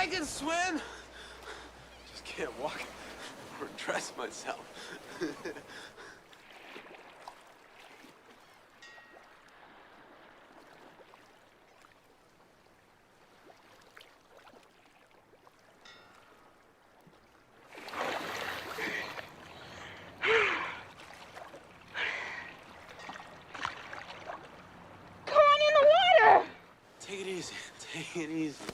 I can swim. Just can't walk or dress myself. Take it easy. Take it easy.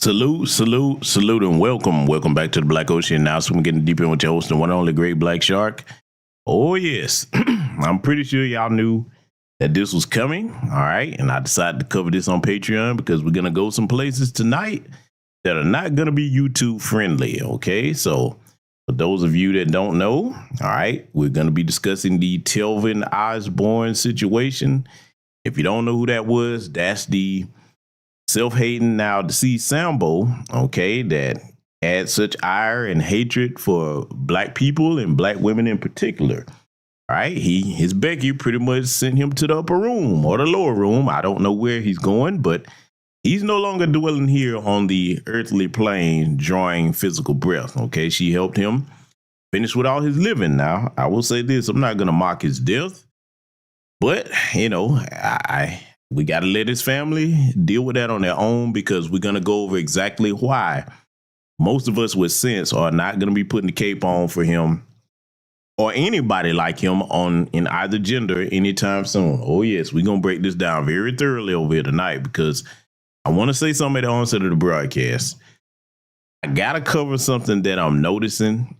Salute, and welcome back to the Black Ocean. Now, so we're getting deeper in with your host, the one and only great Black Shark. Oh yes, I'm pretty sure y'all knew that this was coming. All right, and I decided to cover this on Patreon because we're gonna go some places tonight that are not gonna be YouTube friendly. Okay, so for those of you that don't know, all right, we're gonna be discussing the Telvin Osborne situation. If you don't know who that was, that's the self-hating, now deceased Sambo, okay, that had such ire and hatred for black people and black women in particular. All right, his Becky pretty much sent him to the upper room or the lower room. I don't know where he's going, but he's no longer dwelling here on the earthly plane, drawing physical breath. Okay, she helped him finish with all his living. Now, I will say this: I'm not gonna mock his death, but you know, we got to let his family deal with that on their own, because we're going to go over exactly why most of us with sense are not going to be putting the cape on for him or anybody like him on in either gender anytime soon. Oh, yes, we're going to break this down very thoroughly over here tonight, because I want to say something at the onset of the broadcast. I got to cover something that I'm noticing.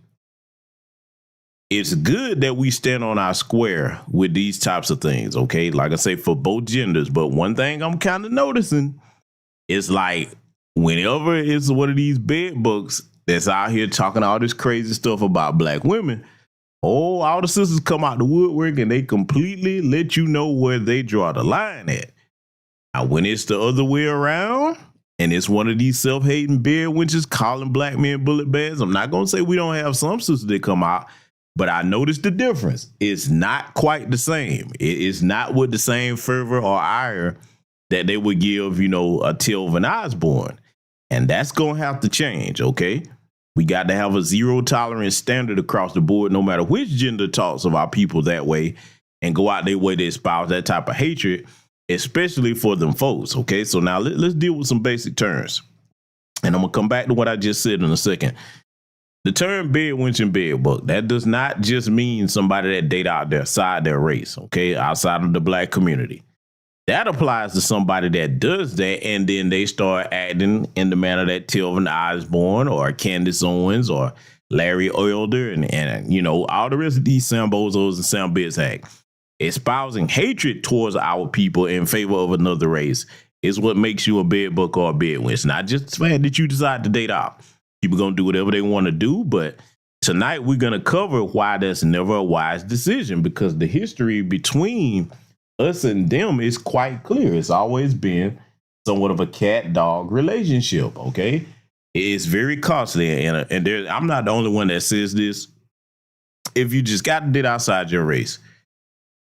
It's good that we stand on our square with these types of things, okay? Like I say, for both genders. But one thing I'm kind of noticing is, like, whenever it's one of these bed books that's out here talking all this crazy stuff about black women, all the sisters come out the woodwork and they completely let you know where they draw the line at. Now, when it's the other way around, and it's one of these self-hating bed wenches calling black men bullet bags, I'm not going to say we don't have some sisters that come out, but I noticed the difference. It's not quite the same. It is not with the same fervor or ire that they would give, you know, a Telvin Osborne. And that's going to have to change, okay? We got to have a zero tolerance standard across the board, no matter which gender talks of our people that way, and go out their way to espouse that type of hatred, especially for them folks, okay? So now let's deal with some basic terms. And I'm going to come back to what I just said in a second. The term bed wench and bed bug, that does not just mean somebody that date outside their race, okay, outside of the black community. That applies to somebody that does that, and then they start acting in the manner that Telvin Osborne or Candace Owens or Larry Elder and you know, all the rest of these Sambozos and Sam Bizhack, espousing hatred towards our people in favor of another race is what makes you a bed bug or a bed wench. Not just the fact that you decide to date out. People gonna do whatever they want to do, but tonight we're gonna cover why that's never a wise decision, because the history between us and them is quite clear. It's always been somewhat of a cat-dog relationship. Okay, it's very costly, and I'm not the only one that says this. If you just got to date outside your race,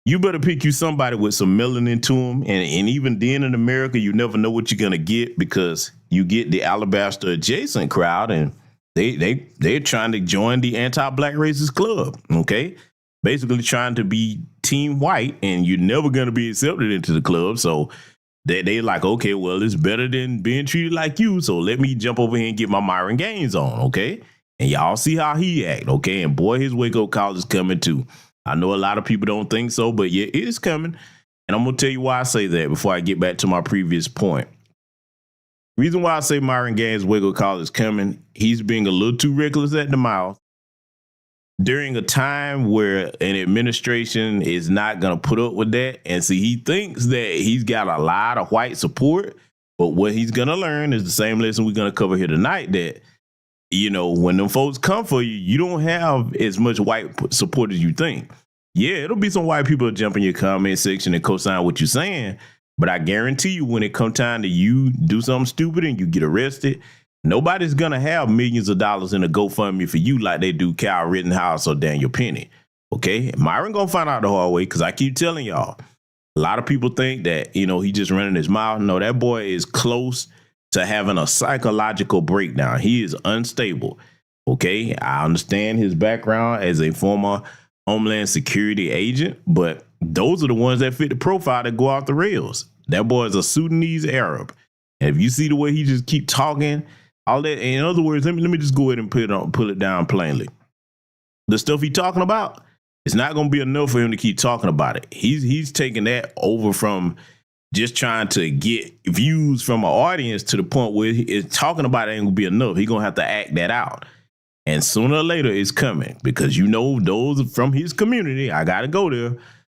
you better pick you somebody with some melanin to them, and even then in America, you never know what you're gonna get, because you get the alabaster adjacent crowd, and they're trying to join the anti-black racist club, okay? Basically trying to be team white, and you're never gonna be accepted into the club. So they're like, okay, well, it's better than being treated like you, so let me jump over here and get my Myron Gaines on, okay? And y'all see how he act, okay? And boy, his wake-up call is coming too. I know a lot of people don't think so, but yeah, it is coming. And I'm going to tell you why I say that before I get back to my previous point. Reason why I say Myron Gaines' wake-up call is coming, he's being a little too reckless at the mouth during a time where an administration is not going to put up with that. And see, he thinks that he's got a lot of white support, but what he's going to learn is the same lesson we're going to cover here tonight, that, you know, when them folks come for you, you don't have as much white support as you think. Yeah, it'll be some white people jump in your comment section and co-sign what you're saying, but I guarantee you when it comes time to you do something stupid and you get arrested, nobody's going to have millions of dollars in a GoFundMe for you like they do Kyle Rittenhouse or Daniel Penny. Okay, Myron going to find out the hard way, because I keep telling y'all, a lot of people think that, you know, he just running his mouth. No, that boy is close to having a psychological breakdown. He is unstable. Okay, I understand his background as a former Homeland Security agent, but those are the ones that fit the profile that go off the rails. That boy is a Sudanese Arab. And if you see the way he just keep talking, all that, in other words, let me just go ahead and pull it down plainly. The stuff he talking about, it's not going to be enough for him to keep talking about it. He's taking that over from just trying to get views from an audience to the point where it's talking about it ain't gonna be enough. He gonna have to act that out. And sooner or later it's coming because those from his community, I gotta go there.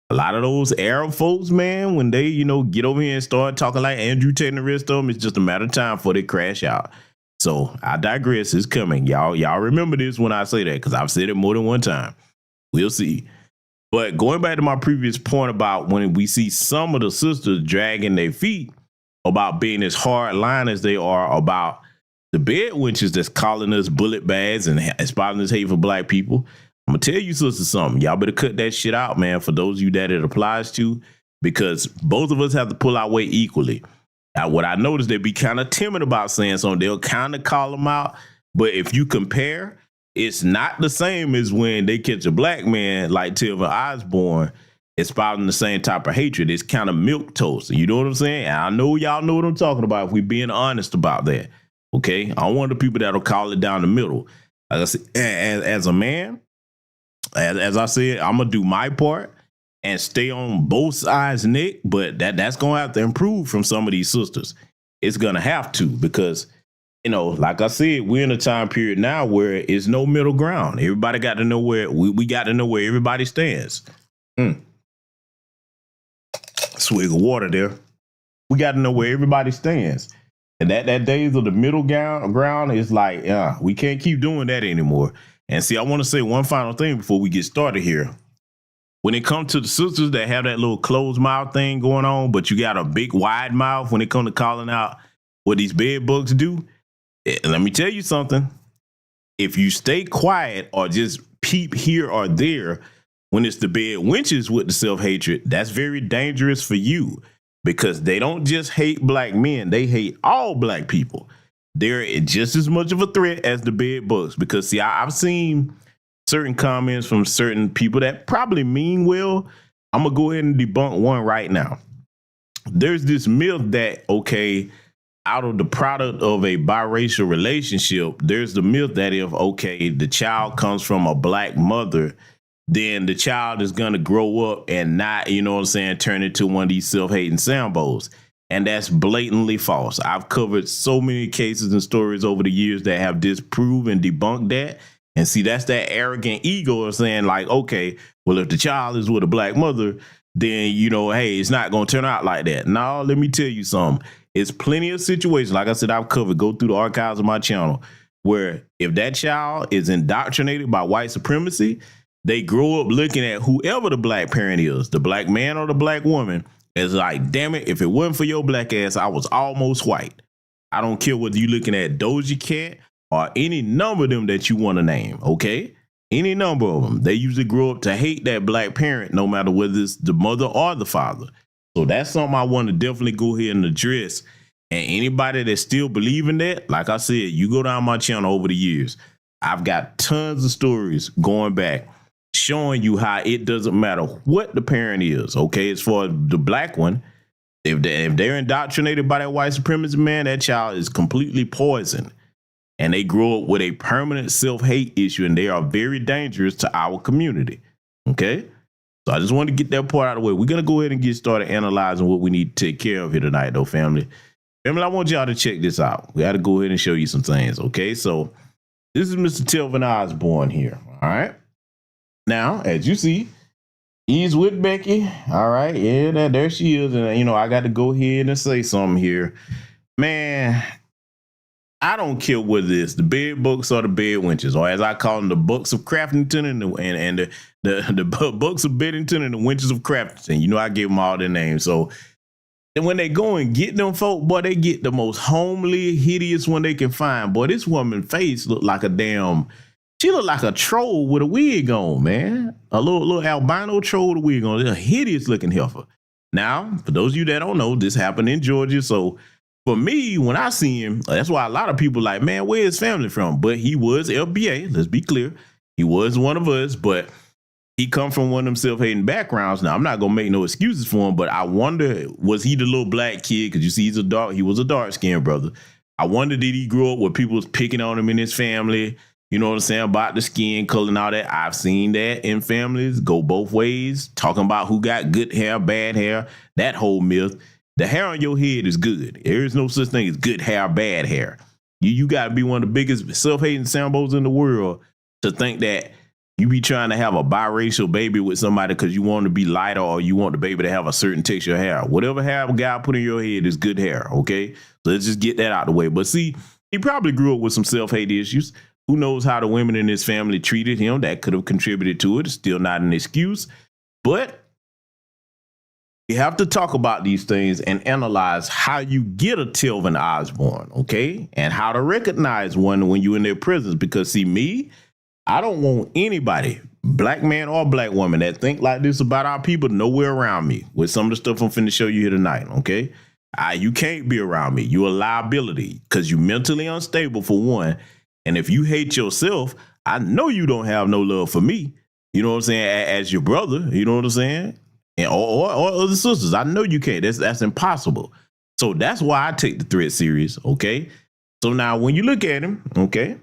A lot of those Arab folks, man, when they, get over here and start talking like Andrew Tate and the rest of them, it's just a matter of time before they crash out. So I digress. It's coming. Y'all remember this when I say that because I've said it more than one time. We'll see. But going back to my previous point about when we see some of the sisters dragging their feet about being as hard line as they are about the bed wenches that's calling us bullet bags and espousing this hate for black people. I'm going to tell you sisters something. Y'all better cut that shit out, man, for those of you that it applies to, because both of us have to pull our weight equally. Now, what I noticed, they be kind of timid about saying something. They'll kind of call them out. But if you compare, it's not the same as when they catch a black man like Tilvin Osborne espousing the same type of hatred. It's kind of milquetoast. You know what I'm saying? And I know y'all know what I'm talking about if we being honest about that. Okay? I'm one of the people that'll call it down the middle. Like I said, as a man, as I said, I'm going to do my part and stay on both sides' neck, but that's going to have to improve from some of these sisters. It's going to have to because, like I said, we're in a time period now where it's no middle ground. Everybody got to know where, we got to know where everybody stands. Swig of water there. We got to know where everybody stands. And that days of the middle ground is like, we can't keep doing that anymore. And see, I want to say one final thing before we get started here. When it comes to the sisters that have that little closed mouth thing going on, but you got a big wide mouth when it comes to calling out what these bed bugs do, let me tell you something. If you stay quiet or just peep here or there when it's the bed wenches with the self-hatred, that's very dangerous for you because they don't just hate black men. They hate all black people. They're just as much of a threat as the bed bugs because, see, I've seen certain comments from certain people that probably mean well. I'm going to go ahead and debunk one right now. There's this myth that, okay, out of the product of a biracial relationship, there's the myth that if, okay, the child comes from a black mother, then the child is going to grow up and not, turn into one of these self-hating Sambos. And that's blatantly false. I've covered so many cases and stories over the years that have disproved and debunked that. And see, that's that arrogant ego of saying like, okay, well, if the child is with a black mother, then, hey, it's not going to turn out like that. No, let me tell you something. It's plenty of situations, like I said, I've covered, go through the archives of my channel, where if that child is indoctrinated by white supremacy, they grow up looking at whoever the black parent is, the black man or the black woman, as like, damn it, if it wasn't for your black ass, I was almost white. I don't care whether you're looking at Doja Cat or any number of them that you want to name, okay? Any number of them. They usually grow up to hate that black parent, no matter whether it's the mother or the father. So that's something I want to definitely go ahead and address. And anybody that still believe in that, like I said, you go down my channel over the years, I've got tons of stories going back showing you how it doesn't matter what the parent is, okay? As far as the black one, if they're indoctrinated by that white supremacy, man, that child is completely poisoned. And they grow up with a permanent self-hate issue, and they are very dangerous to our community, okay? So I just wanted to get that part out of the way. We're going to go ahead and get started analyzing what we need to take care of here tonight, though, family. Family, I want y'all to check this out. We got to go ahead and show you some things, okay? So this is Mr. Tilvin Osborne here, all right? Now, as you see, he's with Becky, all right? Yeah, there she is. And, I got to go ahead and say something here. Man, I don't care whether it's the bed books or the bed wenches, or as I call them, the books of Craftington and the books of Beddington and the wenches of Craftington. I give them all their names. So and when they go and get them folk, boy, they get the most homely, hideous one they can find. Boy, this woman's face looked like she looked like a troll with a wig on, man. A little albino troll with a wig on. A hideous looking heifer. Now, for those of you that don't know, this happened in Georgia. So for me, when I see him, that's why a lot of people like, man, where is family from? But he was FBA. Let's be clear. He was one of us, but he come from one of them self-hating backgrounds. Now, I'm not going to make no excuses for him, but I wonder, was he the little black kid? Because you see, he was a dark-skinned brother. I wonder, did he grow up where people was picking on him in his family? You know what I'm saying? About the skin color and all that. I've seen that in families go both ways, talking about who got good hair, bad hair, that whole myth. The hair on your head is good. There is no such thing as good hair, bad hair. You got to be one of the biggest self-hating sambos in the world to think that you be trying to have a biracial baby with somebody because you want to be lighter or you want the baby to have a certain texture of hair. Whatever hair God put in your head is good hair, okay? So let's just get that out of the way. But see, he probably grew up with some self-hate issues. Who knows how the women in his family treated him? That could have contributed to it. It's still not an excuse. But you have to talk about these things and analyze how you get a Telvin Osborne, okay? And how to recognize one when you're in their presence. Because see, me, I don't want anybody, black man or black woman, that think like this about our people nowhere around me with some of the stuff I'm finna show you here tonight, okay? You can't be around me. You're a liability because you're mentally unstable for one. And if you hate yourself, I know you don't have no love for me. You know what I'm saying? As your brother, you know what I'm saying? And, or other sisters. I know you can't. That's impossible. So that's why I take the threat serious, okay? So now when you look at him, okay,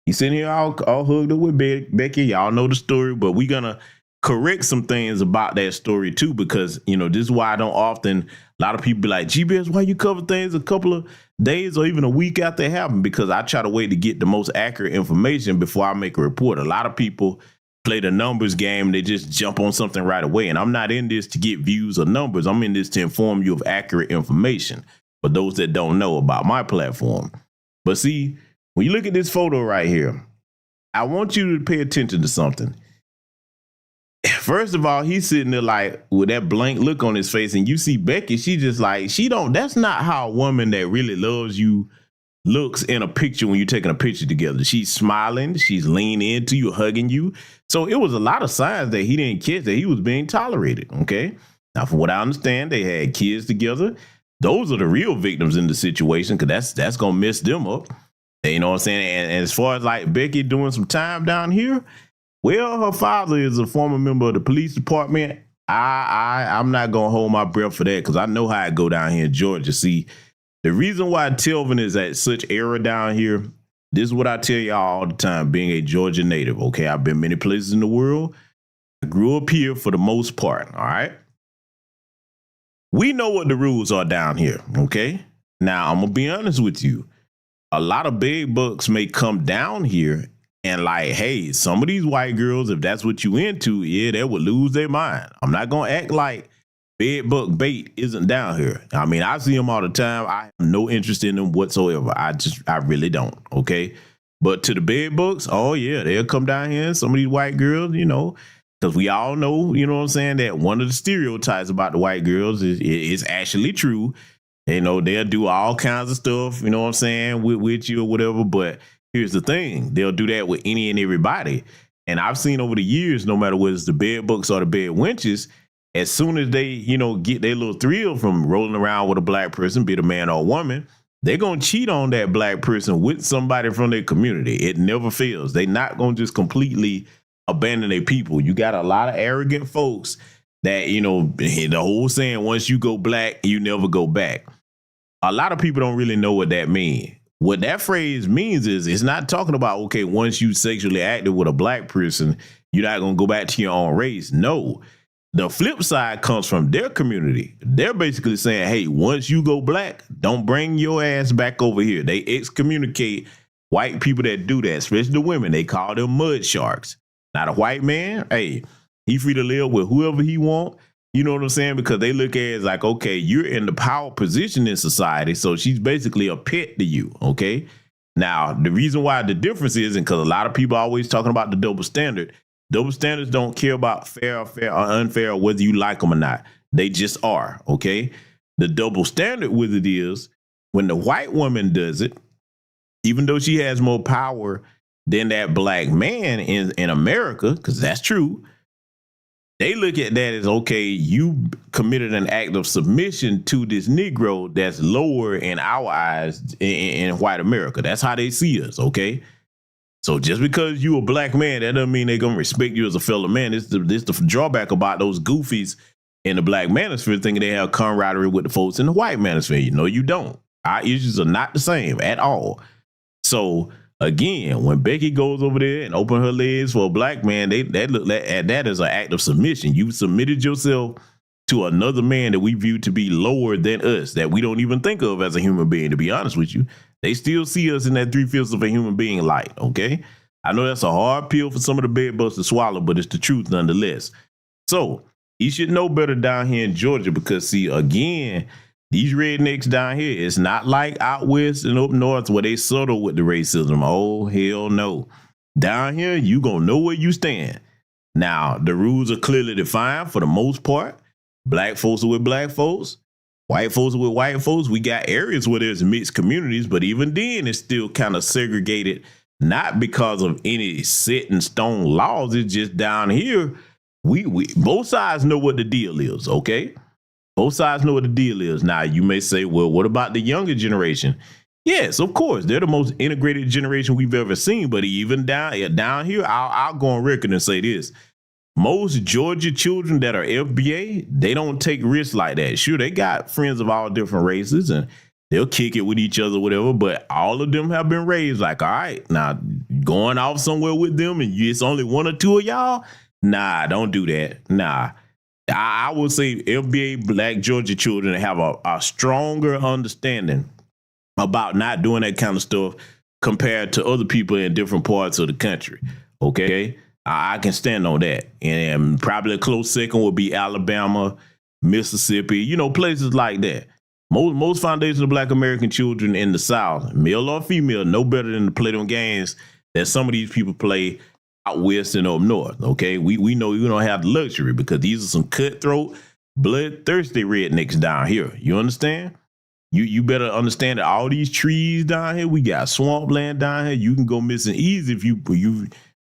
he's sitting here all hugged up with Becky. Y'all know the story, but we're going to correct some things about that story too, because, you know, this is why I don't often, a lot of people be like, GBS, why you cover things a couple of days or even a week after it happened? Because I try to wait to get the most accurate information before I make a report. A lot of people play the numbers game. They just jump on something right away. And I'm not in this to get views or numbers. I'm in this to inform you of accurate information for those that don't know about my platform. But see, when you look at this photo right here, I want you to pay attention to something. First of all, he's sitting there like with that blank look on his face, and you see Becky, she just like, that's not how a woman that really loves you looks in a picture when you're taking a picture together. She's smiling, she's leaning into you, hugging you. So it was a lot of signs that he didn't catch that he was being tolerated, okay? Now, from what I understand, they had kids together. Those are the real victims in the situation, because that's going to mess them up. You know what I'm saying? And as far as like Becky doing some time down here, well, her father is a former member of the police department. I'm not going to hold my breath for that, because I know how it go down here in Georgia. See, the reason why Telvin is at such era down here, this is what I tell y'all all the time, being a Georgia native, okay? I've been many places in the world. I grew up here for the most part, all right? We know what the rules are down here, okay? Now, I'm going to be honest with you. A lot of big bucks may come down here and like, hey, some of these white girls, if that's what you into, yeah, they would lose their mind. I'm not going to act like bed buck bait isn't down here. I mean, I see them all the time. I have no interest in them whatsoever. I really don't, okay? But to the bed bucks, oh yeah, they'll come down here. And some of these white girls, you know, because we all know, you know what I'm saying, that one of the stereotypes about the white girls is actually true. You know, they'll do all kinds of stuff, you know what I'm saying, with you or whatever. But here's the thing, they'll do that with any and everybody. And I've seen over the years, no matter whether it's the bed bucks or the bed wenches, as soon as they, you know, get their little thrill from rolling around with a black person, be it a man or a woman, they're going to cheat on that black person with somebody from their community. It never fails. They're not going to just completely abandon their people. You got a lot of arrogant folks that, you know, the whole saying, once you go black, you never go back. A lot of people don't really know what that means. What that phrase means is it's not talking about, okay, once you sexually active with a black person, you're not going to go back to your own race. No. The flip side comes from their community. They're basically saying, hey, once you go black, don't bring your ass back over here. They excommunicate white people that do that, especially the women. They call them mud sharks. Not a white man. Hey, he free to live with whoever he want. You know what I'm saying? Because they look at it as like, okay, you're in the power position in society. So she's basically a pet to you. Okay. Now, the reason why the difference is, and because a lot of people are always talking about the double standard. Double standards don't care about fair or unfair, or whether you like them or not. They just are, okay? The double standard with it is when the white woman does it, even though she has more power than that black man in America, because that's true, they look at that as, okay, you committed an act of submission to this Negro that's lower in our eyes in white America. That's how they see us, okay? So just because you a black man, that doesn't mean they're going to respect you as a fellow man. This the drawback about those goofies in the black manosphere thinking they have camaraderie with the folks in the white manosphere. You know, you don't. Our issues are not the same at all. So again, when Becky goes over there and open her legs for a black man, they look at that as an act of submission. You submitted yourself to another man that we view to be lower than us, that we don't even think of as a human being, to be honest with you. They still see us in that 3/5 of a human being light, okay? I know that's a hard pill for some of the bed bugs to swallow, but it's the truth nonetheless. So you should know better down here in Georgia because, see, again, these rednecks down here, it's not like out west and up north where they subtle with the racism. Oh, hell no. Down here, you gonna know where you stand. Now, the rules are clearly defined for the most part. Black folks are with black folks. White folks are with white folks. We got areas where there's mixed communities, but even then, it's still kind of segregated, not because of any set in stone laws. It's just down here, we both sides know what the deal is, okay? Both sides know what the deal is. Now, you may say, well, what about the younger generation? Yes, of course. They're the most integrated generation we've ever seen. But even down here, I'll go on record and say this. Most Georgia children that are FBA, they don't take risks like that. Sure, they got friends of all different races and they'll kick it with each other, whatever. But all of them have been raised like, all right, now going off somewhere with them and it's only one or two of y'all. Nah, don't do that. Nah. I would say FBA black Georgia children have a stronger understanding about not doing that kind of stuff compared to other people in different parts of the country. Okay, I can stand on that. And probably a close second would be Alabama, Mississippi, you know, places like that. Most foundational black American children in the South, male or female, no better than to play them games that some of these people play out west and up north. Okay, we know you don't have the luxury because these are some cutthroat, bloodthirsty rednecks down here. You understand? You better understand that all these trees down here, we got swampland down here. You can go missing easy if you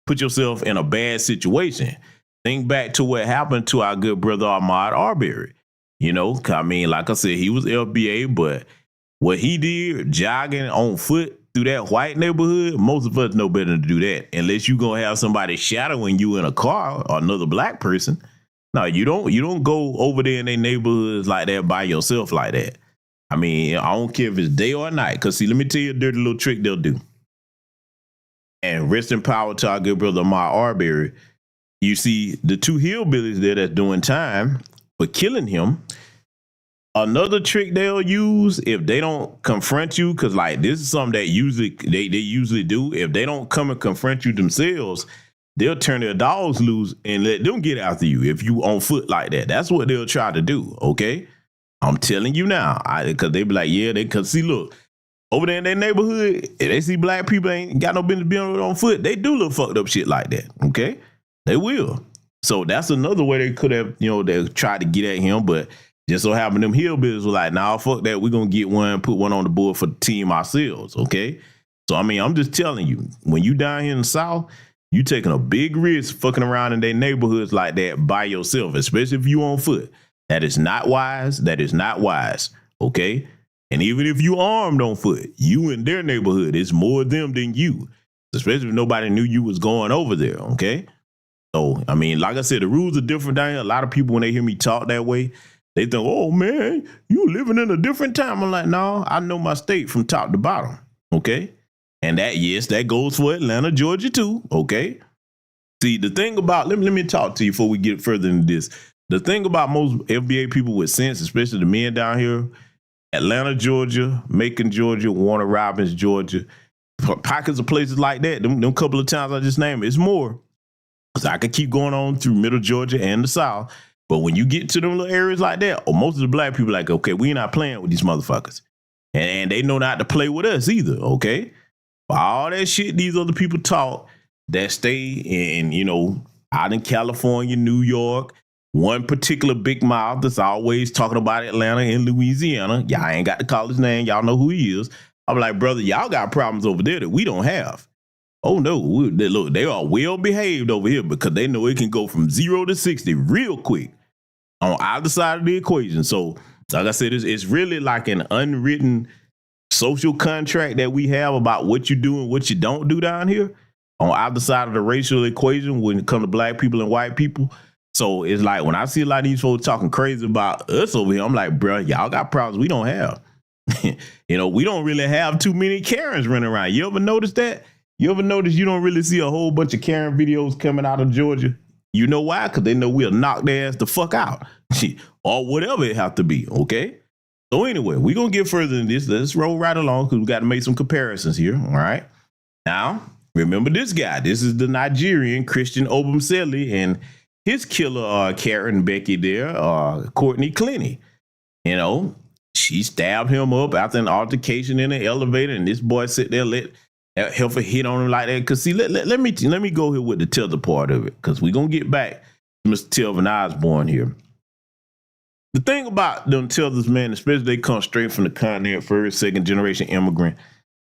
put yourself in a bad situation. Think back to what happened to our good brother Ahmaud Arbery. You know, I mean, like I said, he was FBA, but what he did jogging on foot through that white neighborhood, most of us know better to do that. Unless you're gonna have somebody shadowing you in a car or another black person. No, you don't go over there in their neighborhoods like that by yourself like that. I mean, I don't care if it's day or night. Because, see, let me tell you a dirty little trick they'll do. And rest in power to our good brother, Ahmaud Arbery. You see, the two hillbillies there that's doing time for killing him. Another trick they'll use if they don't confront you, because, like, this is something that they usually do. If they don't come and confront you themselves, they'll turn their dogs loose and let them get after you if you on foot like that. That's what they'll try to do, okay? I'm telling you now, because they be like, yeah, because see, look, over there in their neighborhood, if they see black people ain't got no business being on foot, they do little fucked up shit like that, okay? They will. So that's another way they could have, you know, they tried to get at him, but just so happened them hillbillies were like, nah, fuck that, we're going to get one, put one on the board for the team ourselves, okay? So, I mean, I'm just telling you, when you down here in the South, you taking a big risk fucking around in their neighborhoods like that by yourself, especially if you on foot. That is not wise. That is not wise. Okay. And even if you armed on foot, you in their neighborhood, it's more them than you, especially if nobody knew you was going over there. Okay. So, I mean, like I said, the rules are different down here. A lot of people, when they hear me talk that way, they think, oh man, you living in a different time. I'm like, no, I know my state from top to bottom. Okay. And that, yes, that goes for Atlanta, Georgia too. Okay. See, the thing about, let me talk to you before we get further into this. The thing about most FBA people with sense, especially the men down here, Atlanta, Georgia, Macon, Georgia, Warner Robins, Georgia, pockets of places like that, them couple of towns I just named, it's more. Because I could keep going on through middle Georgia and the South. But when you get to them little areas like that, or most of the black people like, okay, we're not playing with these motherfuckers. And they know not to play with us either, okay? But all that shit these other people talk that stay in, you know, out in California, New York, one particular big mouth that's always talking about Atlanta and Louisiana. Y'all ain't got to call his name. Y'all know who he is. I'm like, brother, y'all got problems over there that we don't have. Oh, no. Look, they are well behaved over here because they know it can go from 0 to 60 real quick on either side of the equation. So, like I said, it's really like an unwritten social contract that we have about what you do and what you don't do down here on either side of the racial equation when it comes to black people and white people. So it's like when I see a lot of these folks talking crazy about us over here, I'm like, bro, y'all got problems we don't have. You know, we don't really have too many Karens running around. You ever notice that? You ever notice you don't really see a whole bunch of Karen videos coming out of Georgia? You know why? Because they know we'll knock their ass the fuck out. Or whatever it have to be, okay? So anyway, we're going to get further than this. Let's roll right along because we got to make some comparisons here, all right? Now, remember this guy. This is the Nigerian Christian Obumseli and his killer, Karen Becky there, Courtney Clenny. You know, she stabbed him up after an altercation in the elevator, and this boy sit there, let Heifer hit on him like that. Because see, let me go here with the tether part of it, because we're going to get back to Mr. Telvin Osborne here. The thing about them tethers, man, especially they come straight from the continent, first, second generation immigrant,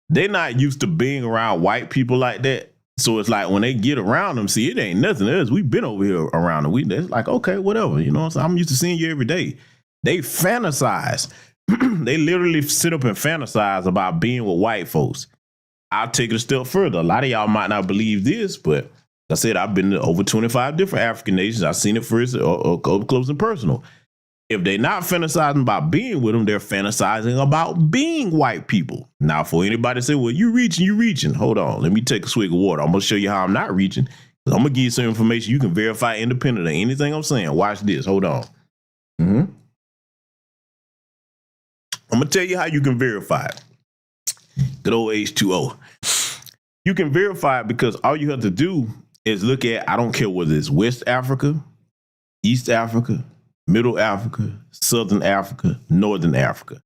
they're not used to being around white people like that. So it's like when they get around them, see, it ain't nothing else. We've been over here around them. It's like, okay, whatever. You know what I'm saying? I'm used to seeing you every day. They fantasize. They literally sit up and fantasize about being with white folks. I'll take it a step further. A lot of y'all might not believe this, but like I said, I've been to over 25 different African nations. I've seen it first, up close and personal. If they're not fantasizing about being with them, they're fantasizing about being white people. Now, for anybody to say, well, you reaching. Hold on. Let me take a swig of water. I'm going to show you how I'm not reaching. I'm going to give you some information you can verify independent of anything I'm saying. Watch this. Hold on. I'm going to tell you how you can verify it. Good old H2O. You can verify it because all you have to do is look at, I don't care whether it's West Africa, East Africa, Middle Africa, Southern Africa, Northern Africa.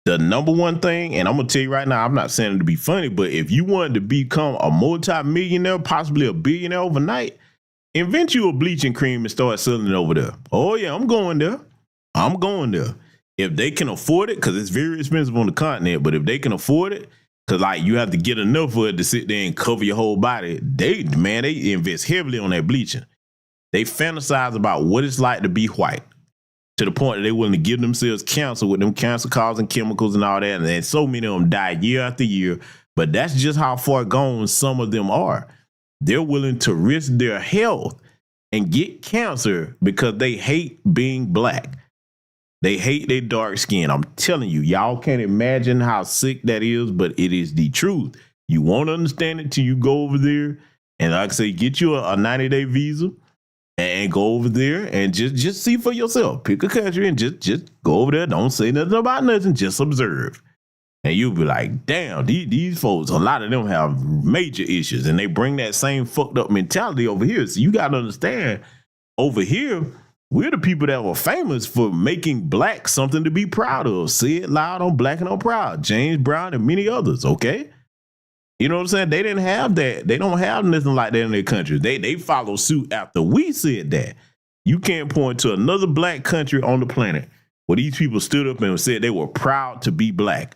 The number one thing, and I'm going to tell you right now, I'm not saying it to be funny, but if you wanted to become a multi-millionaire, possibly a billionaire overnight, invent you a bleaching cream and start selling it over there. Oh, yeah, I'm going there. If they can afford it, because it's very expensive on the continent, but if they can afford it, because like you have to get enough of it to sit there and cover your whole body, they invest heavily on that bleaching. They fantasize about what it's like to be white to the point that they're willing to give themselves cancer with them cancer-causing chemicals and all that. And then so many of them die year after year. But that's just how far gone some of them are. They're willing to risk their health and get cancer because they hate being black. They hate their dark skin. I'm telling you, y'all can't imagine how sick that is, but it is the truth. You won't understand it till you go over there. And like I say, get you a 90-day visa. And go over there and just see for yourself. Pick a country and just go over there. Don't say nothing about nothing. Just observe. And you'll be like, damn, these folks, a lot of them have major issues. And they bring that same fucked up mentality over here. So you got to understand, over here, we're the people that were famous for making black something to be proud of. Say it loud on Black and on Proud. James Brown and many others, okay? You know what I'm saying? They didn't have that. They don't have nothing like that in their country. They follow suit after we said that. You can't point to another black country on the planet where these people stood up and said they were proud to be black.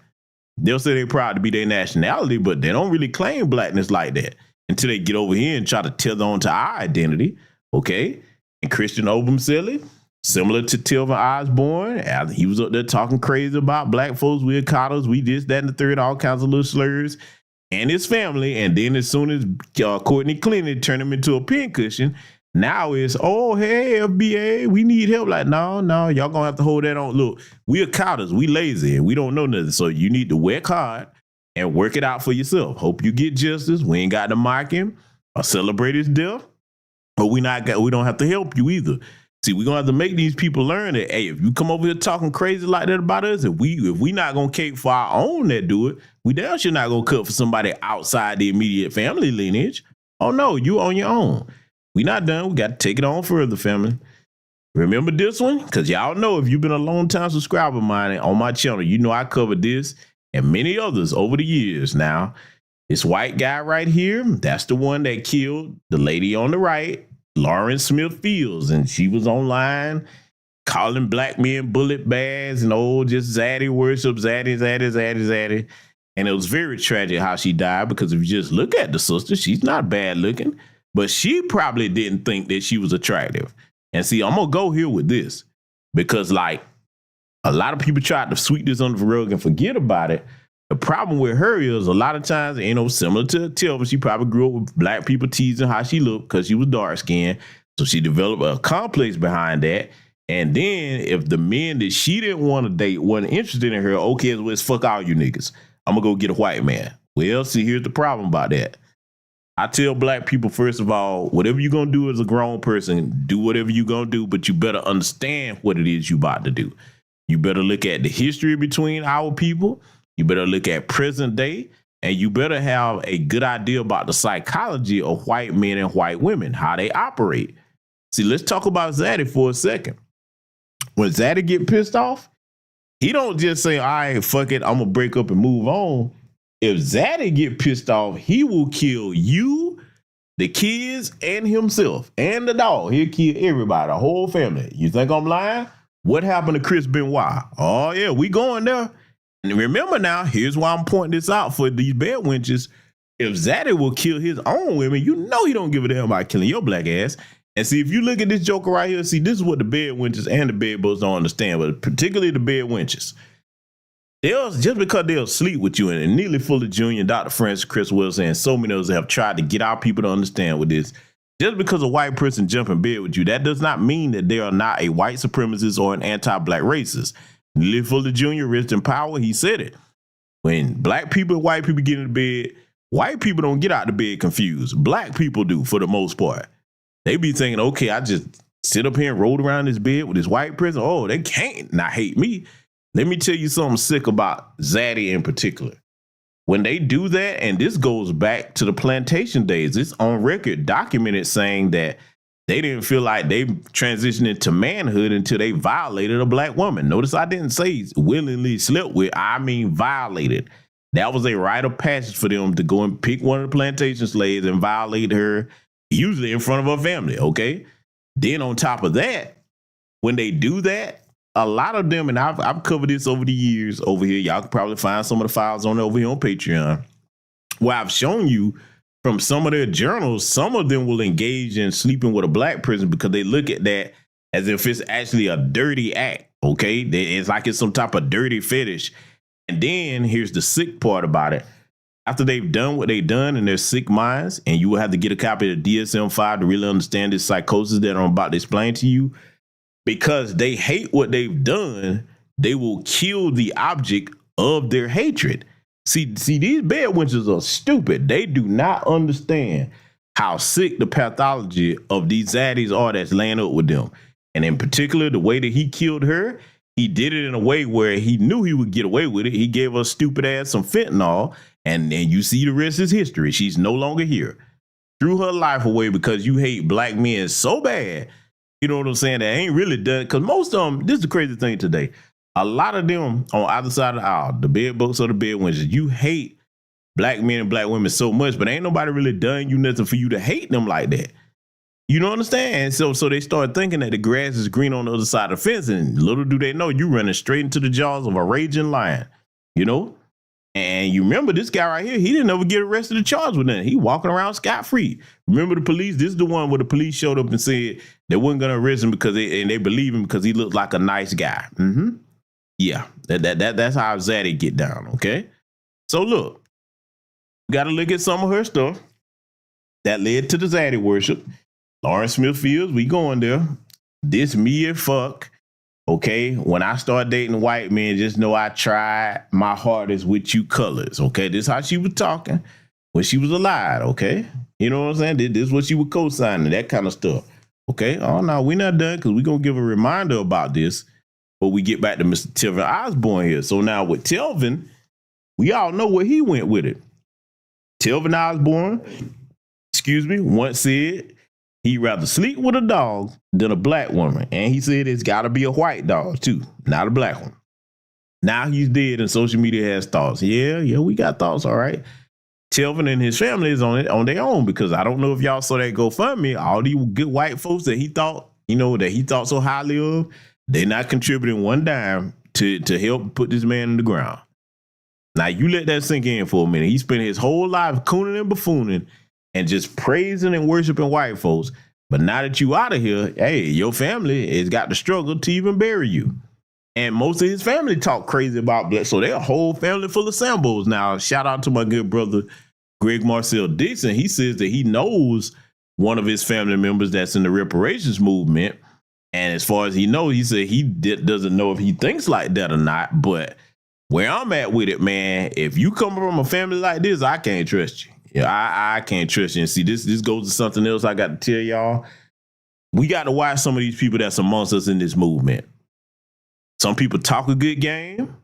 They'll say they're proud to be their nationality, but they don't really claim blackness like that until they get over here and try to tether on to our identity. Okay? And Christian Obumseli, similar to Telvin Osborne, he was up there talking crazy about black folks, we're coddles, we this, that, and the third, all kinds of little slurs. And his family, and then as soon as Courtney Clenny turned him into a pincushion, now it's, oh, hey, FBA, we need help. Like, no, y'all gonna have to hold that on. Look, we're cowards, we lazy, and we don't know nothing. So you need to work hard and work it out for yourself. Hope you get justice. We ain't got to mock him or celebrate his death, but we don't have to help you either. See, we're gonna have to make these people learn that, hey, if you come over here talking crazy like that about us, if we not gonna cape for our own that do it, we damn sure not gonna cut for somebody outside the immediate family lineage. Oh no, you on your own. We not done. We got to take it on further, family. Remember this one? Because y'all know if you've been a long time subscriber of mine on my channel, you know I covered this and many others over the years. Now, this white guy right here, that's the one that killed the lady on the right, Lauren Smith Fields, and she was online calling black men bullet bags and just zaddy worship, zaddy. And it was very tragic how she died, because if you just look at the sister, she's not bad looking, but she probably didn't think that she was attractive. And see, I'm going to go here with this, because like a lot of people tried to sweep this under the rug and forget about it. The problem with her is a lot of times, similar to Telvin, she probably grew up with black people teasing how she looked because she was dark skinned. So she developed a complex behind that. And then if the men that she didn't want to date wasn't interested in her, okay, it's fuck all you niggas. I'm going to go get a white man. Well, see, here's the problem about that. I tell black people, first of all, whatever you're going to do as a grown person, do whatever you're going to do, but you better understand what it is you about to do. You better look at the history between our people. You better look at present day, and you better have a good idea about the psychology of white men and white women, how they operate. See, let's talk about Zaddy for a second. When Zaddy get pissed off, he don't just say, all right, fuck it, I'm going to break up and move on. If Zaddy get pissed off, he will kill you, the kids, and himself, and the dog. He'll kill everybody, the whole family. You think I'm lying? What happened to Chris Benoit? Oh, yeah, we going there. And remember now, here's why I'm pointing this out for these bed wenches. If Zaddy will kill his own women, you know he don't give a damn about killing your black ass. And see, if you look at this joker right here, see, this is what the bed wenches and the bed bugs don't understand, but particularly the bed wenches. Just because they'll sleep with you, and Neely Fuller Jr., Dr. Francis, Chris Wilson, and so many others have tried to get our people to understand with this. Just because a white person jump in bed with you, that does not mean that they are not a white supremacist or an anti-black racist. Neely Fuller Jr., rest in power, he said it. When black people and white people get in bed, white people don't get out of bed confused. Black people do, for the most part. They be thinking, okay, I just sit up here and roll around this bed with this white person. Oh, they can't not hate me. Let me tell you something sick about Zaddy in particular. When they do that, and this goes back to the plantation days, it's on record, documented, saying that they didn't feel like they transitioned into manhood until they violated a black woman. Notice I didn't say willingly slept with, I mean violated. That was a rite of passage for them to go and pick one of the plantation slaves and violate her, usually in front of her family, okay? Then on top of that, when they do that, a lot of them, and I've covered this over the years over here. Y'all can probably find some of the files on over here on Patreon, where I've shown you from some of their journals, some of them will engage in sleeping with a black person because they look at that as if it's actually a dirty act, okay? It's like it's some type of dirty fetish. And then here's the sick part about it. After they've done what they've done in their sick minds, and you will have to get a copy of the DSM-5 to really understand this psychosis that I'm about to explain to you, because they hate what they've done, they will kill the object of their hatred. See, these bed wenches are stupid. They do not understand how sick the pathology of these zaddies are that's laying up with them. And in particular, the way that he killed her, he did it in a way where he knew he would get away with it. He gave her stupid ass some fentanyl, and then you see the rest is history. She's no longer here. Threw her life away because you hate black men so bad. You know what I'm saying? That ain't really done. Because most of them, this is the crazy thing today. A lot of them on either side of the aisle, the bed bugs or the bed wenches, you hate black men and black women so much, but ain't nobody really done you nothing for you to hate them like that. You don't understand? So they start thinking that the grass is green on the other side of the fence, and little do they know you running straight into the jaws of a raging lion, you know? And you remember this guy right here, he didn't ever get arrested or charged with nothing. He walking around scot-free. Remember the police? This is the one where the police showed up and said they weren't going to arrest him because they believe him because he looked like a nice guy. Mm-hmm. Yeah, that's how Zaddy get down, okay? So look, we got to look at some of her stuff that led to the Zaddy worship. Lawrence Smith Fields, we going there. This me and fuck. Okay, when I start dating white men, just know I tried my hardest with you colors. Okay, this is how she was talking when she was alive. Okay, you know what I'm saying? This is what she was co-signing, that kind of stuff. Okay, oh no, we're not done because we're going to give a reminder about this before we get back to Mr. Telvin Osborne here. So now with Telvin, we all know where he went with it. Telvin Osborne, once said he'd rather sleep with a dog than a black woman. And he said it's got to be a white dog, too, not a black one. Now he's dead and social media has thoughts. Yeah, we got thoughts, all right. Telvin and his family is on it on their own, because I don't know if y'all saw that GoFundMe. All these good white folks that he thought, that he thought so highly of, they're not contributing one dime to help put this man in the ground. Now, you let that sink in for a minute. He spent his whole life cooning and buffooning and just praising and worshiping white folks. But now that you out of here, hey, your family has got to struggle to even bury you. And most of his family talk crazy about black. So they're a whole family full of Sambos. Now, shout out to my good brother, Greg Marcel Dixon. He says that he knows one of his family members that's in the reparations movement. And as far as he knows, he said he doesn't know if he thinks like that or not. But where I'm at with it, man, if you come from a family like this, I can't trust you. Yeah, I can't trust you. And see, this goes to something else I got to tell y'all. We got to watch some of these people that's amongst us in this movement. Some people talk a good game.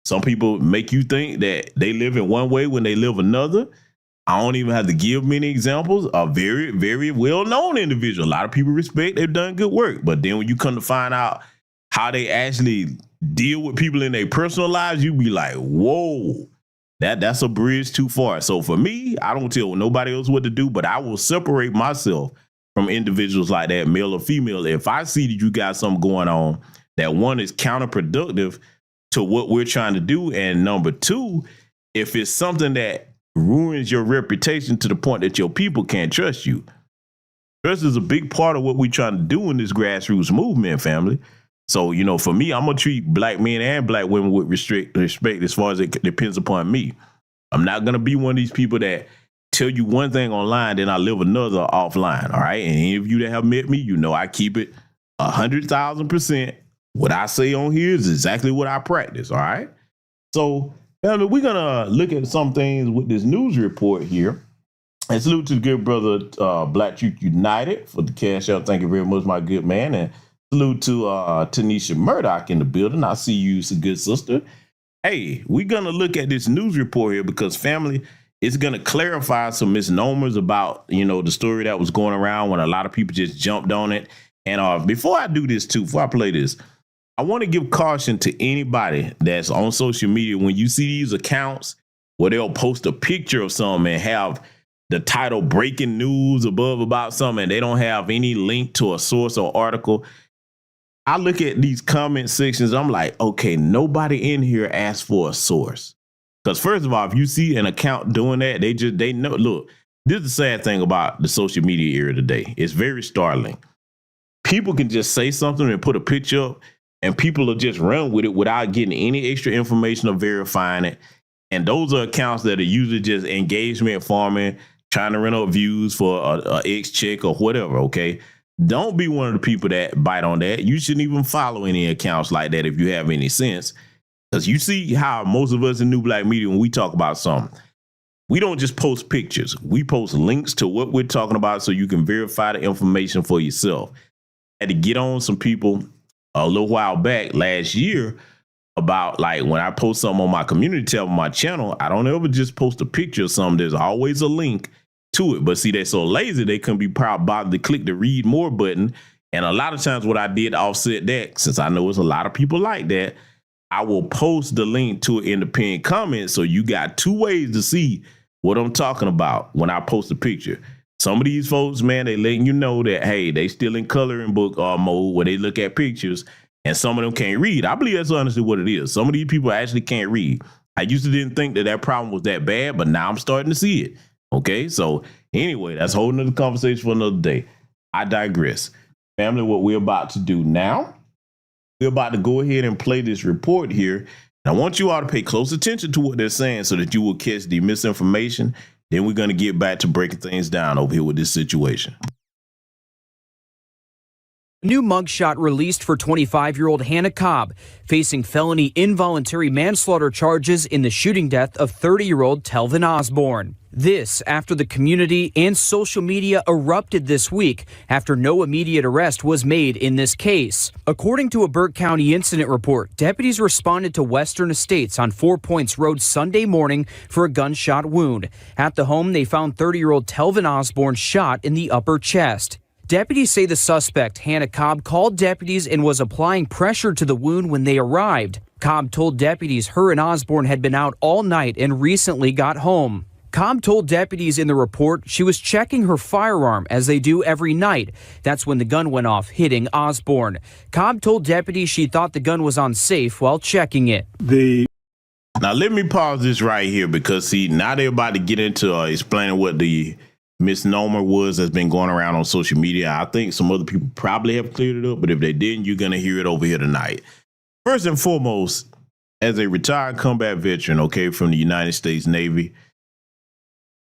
Some people make you think that they live in one way when they live another. I don't even have to give many examples of very, very well-known individuals. A lot of people respect, they've done good work. But then when you come to find out how they actually deal with people in their personal lives, you be like, whoa, that's a bridge too far. So for me, I don't tell nobody else what to do, but I will separate myself from individuals like that, male or female. If I see that you got something going on that, one, is counterproductive to what we're trying to do, and number two, if it's something that ruins your reputation to the point that your people can't trust you. Trust is a big part of what we're trying to do in this grassroots movement, family. So, you know, for me, I'm going to treat black men and black women with respect as far as it depends upon me. I'm not going to be one of these people that tell you one thing online, then I live another offline, all right? And any of you that have met me, you know I keep it 100,000%. What I say on here is exactly what I practice, all right? So, family, we're going to look at some things with this news report here. And salute to the good brother, Black Truth United, for the cash out. Thank you very much, my good man. And salute to Tanisha Murdoch in the building. I see you, it's a good sister. Hey, we're going to look at this news report here because, family, it's going to clarify some misnomers about, you know, the story that was going around when a lot of people just jumped on it. And before I do this, too, before I play this, I want to give caution to anybody that's on social media. When you see these accounts where they'll post a picture of something and have the title breaking news above about something, and they don't have any link to a source or article, I look at these comment sections. I'm like, okay, nobody in here asked for a source. Because first of all, if you see an account doing that, they know. Look, this is the sad thing about the social media era today. It's very startling. People can just say something and put a picture up, and people will just run with it without getting any extra information or verifying it. And those are accounts that are usually just engagement farming, trying to run up views for a X check or whatever, okay? Don't be one of the people that bite on that. You shouldn't even follow any accounts like that if you have any sense. Because you see how most of us in New Black Media, when we talk about something, we don't just post pictures. We post links to what we're talking about so you can verify the information for yourself. I had to get on some people a little while back last year about, like, when I post something on my community tab on my channel, I don't ever just post a picture of something. There's always a link to it. But see, they're so lazy, they couldn't be proud bothered to click the read more button. And a lot of times what I did to offset that, since I know it's a lot of people like that, I will post the link to it in the pinned comment. So you got two ways to see what I'm talking about when I post a picture. Some of these folks, man, they letting you know that, hey, they still in coloring book mode where they look at pictures, and some of them can't read. I believe that's honestly what it is. Some of these people actually can't read. I used to didn't think that problem was that bad, but now I'm starting to see it. Okay, so anyway, that's a whole nother conversation for another day. I digress. Family, what we're about to do now, we're about to go ahead and play this report here. And I want you all to pay close attention to what they're saying so that you will catch the misinformation. Then we're going to get back to breaking things down over here with this situation. New mugshot released for 25-year-old Hannah Cobb, facing felony involuntary manslaughter charges in the shooting death of 30-year-old Telvin Osborne. This after the community and social media erupted this week after no immediate arrest was made in this case. According to a Burke County incident report, deputies responded to Western Estates on 4 Points Road Sunday morning for a gunshot wound. At the home, they found 30-year-old Telvin Osborne shot in the upper chest. Deputies say the suspect, Hannah Cobb, called deputies and was applying pressure to the wound when they arrived. Cobb told deputies her and Osborne had been out all night and recently got home. Cobb told deputies in the report she was checking her firearm as they do every night. That's when the gun went off, hitting Osborne. Cobb told deputies she thought the gun was on safe while checking it. Now, let me pause this right here because, see, now they're about to get into explaining what the misnomer was that's been going around on social media. I think some other people probably have cleared it up, but if they didn't, you're going to hear it over here tonight. First and foremost, as a retired combat veteran, okay, from the United States Navy,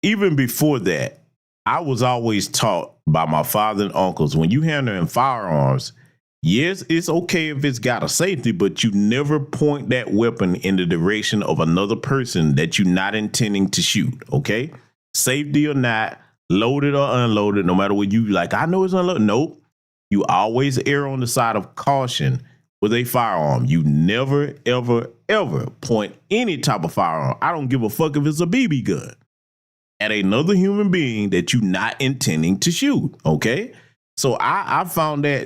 even before that, I was always taught by my father and uncles, when you handle firearms, yes, it's okay if it's got a safety, but you never point that weapon in the direction of another person that you're not intending to shoot, okay? safety or not, loaded or unloaded, no matter what you like. I know it's unloaded. Nope. You always err on the side of caution with a firearm. You never, ever, ever point any type of firearm. I don't give a fuck if it's a BB gun at another human being that you're not intending to shoot. Okay. So I found that,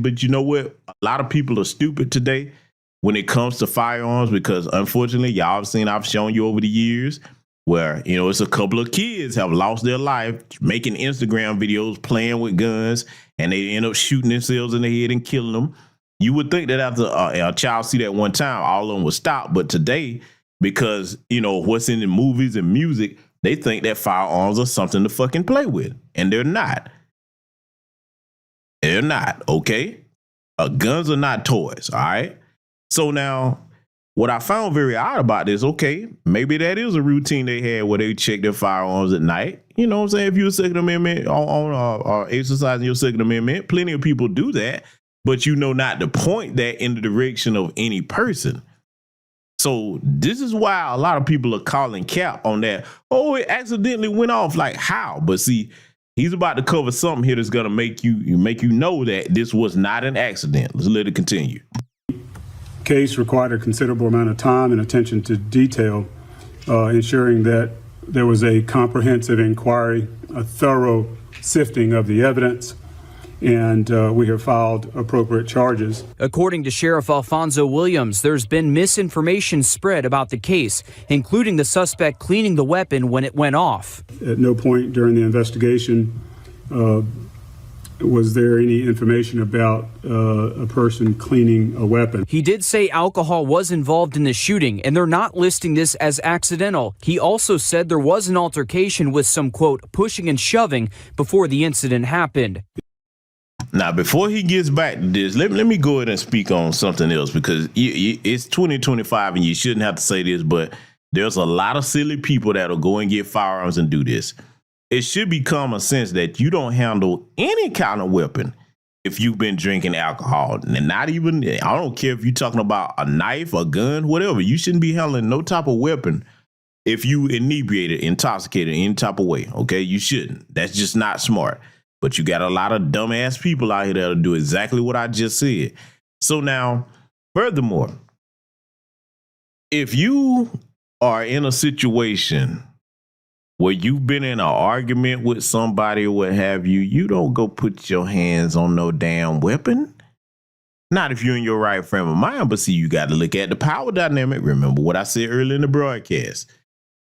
but you know what? A lot of people are stupid today when it comes to firearms, because unfortunately, y'all have seen, I've shown you over the years where, it's a couple of kids have lost their life making Instagram videos, playing with guns, and they end up shooting themselves in the head and killing them. You would think that after a child see that one time, all of them would stop. But today, because, what's in the movies and music, they think that firearms are something to fucking play with. And they're not. They're not, okay? Guns are not toys, all right? So now, what I found very odd about this, okay, maybe that is a routine they had where they check their firearms at night. You know what I'm saying? If you're a Second Amendment or exercising your Second Amendment, plenty of people do that, but not to point that in the direction of any person. So this is why a lot of people are calling cap on that. Oh, it accidentally went off. Like, how? But see, he's about to cover something here that's going to make you know that this was not an accident. Let's let it continue. Case required a considerable amount of time and attention to detail, ensuring that there was a comprehensive inquiry, a thorough sifting of the evidence, and we have filed appropriate charges. According to Sheriff Alfonso Williams, there's been misinformation spread about the case, including the suspect cleaning the weapon when it went off. At no point during the investigation was there any information about a person cleaning a weapon. He did say alcohol was involved in the shooting, and they're not listing this as accidental. He also said there was an altercation with some, quote, pushing and shoving before the incident happened. Now, before he gets back to this, let me go ahead and speak on something else, because it's 2025 and you shouldn't have to say this, but there's a lot of silly people that'll go and get firearms and do this. It should be common sense that you don't handle any kind of weapon if you've been drinking alcohol. And not even, I don't care if you're talking about a knife, a gun, whatever. You shouldn't be handling no type of weapon if you inebriated, intoxicated in any type of way. Okay, you shouldn't. That's just not smart. But you got a lot of dumbass people out here that'll do exactly what I just said. So now, furthermore, if you are in a situation where you've been in an argument with somebody or what have you, you don't go put your hands on no damn weapon. Not if you're in your right frame of mind, but see, you got to look at the power dynamic. Remember what I said earlier in the broadcast.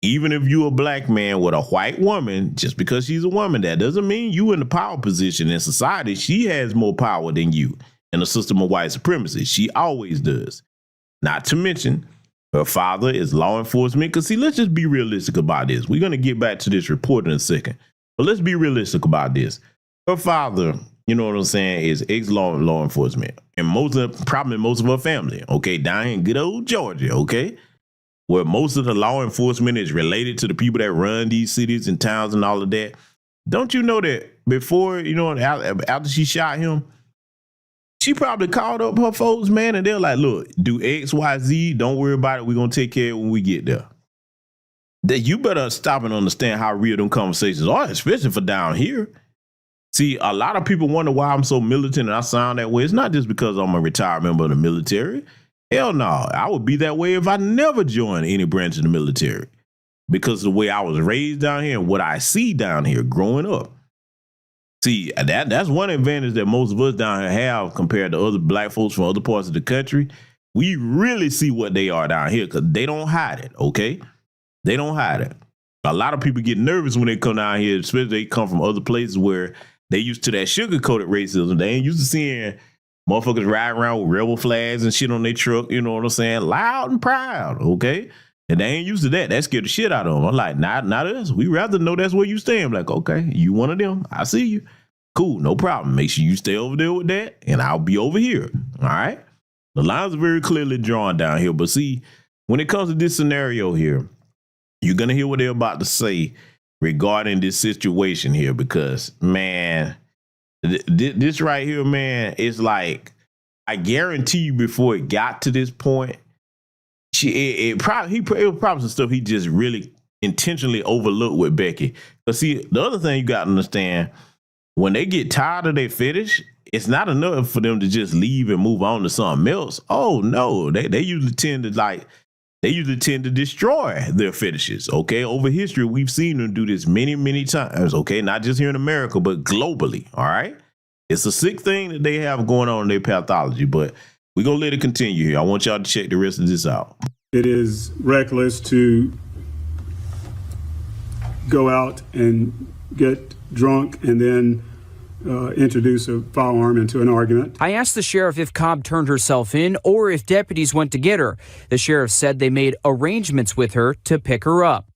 Even if you're a black man with a white woman, just because she's a woman, that doesn't mean you in the power position in society. She has more power than you in a system of white supremacy. She always does. Not to mention, her father is law enforcement. Because see, let's just be realistic about this. We're going to get back to this report in a second. But let's be realistic about this. Her father, you know what I'm saying, is ex-law enforcement. And probably most of her family, okay, down here in good old Georgia, okay, where most of the law enforcement is related to the people that run these cities and towns and all of that. Don't you know that before, after she shot him, she probably called up her folks, man, and they're like, look, do X, Y, Z. Don't worry about it. We're going to take care of it when we get there. That you better stop and understand how real them conversations are, especially for down here. See, a lot of people wonder why I'm so militant and I sound that way. It's not just because I'm a retired member of the military. Hell no, I would be that way if I never joined any branch of the military, because the way I was raised down here and what I see down here growing up. See, that's one advantage that most of us down here have compared to other black folks from other parts of the country. We really see what they are down here because they don't hide it, okay? They don't hide it. A lot of people get nervous when they come down here, especially they come from other places where they used to that sugar-coated racism. They ain't used to seeing motherfuckers riding around with rebel flags and shit on their truck, you know what I'm saying? Loud and proud, okay? And they ain't used to that. That scared the shit out of them. I'm like, not us. We rather know that's where you stay. I'm like, okay, you one of them. I see you. Cool, no problem. Make sure you stay over there with that, and I'll be over here, all right? The lines are very clearly drawn down here. But see, when it comes to this scenario here, you're going to hear what they're about to say regarding this situation here because, man, this right here, man, is like, I guarantee you before it got to this point, it was probably some stuff he just really intentionally overlooked with Becky. But see, the other thing you got to understand, when they get tired of their fetish, it's not enough for them to just leave and move on to something else. Oh no, they usually tend to destroy their fetishes. Okay, over history, we've seen them do this many, many times. Okay, not just here in America, but globally. All right, it's a sick thing that they have going on in their pathology. But we're gonna let it continue here. I want y'all to check the rest of this out. It is reckless to go out and get drunk and then introduce a firearm into an argument. I asked the sheriff if Cobb turned herself in or if deputies went to get her. The sheriff said they made arrangements with her to pick her up.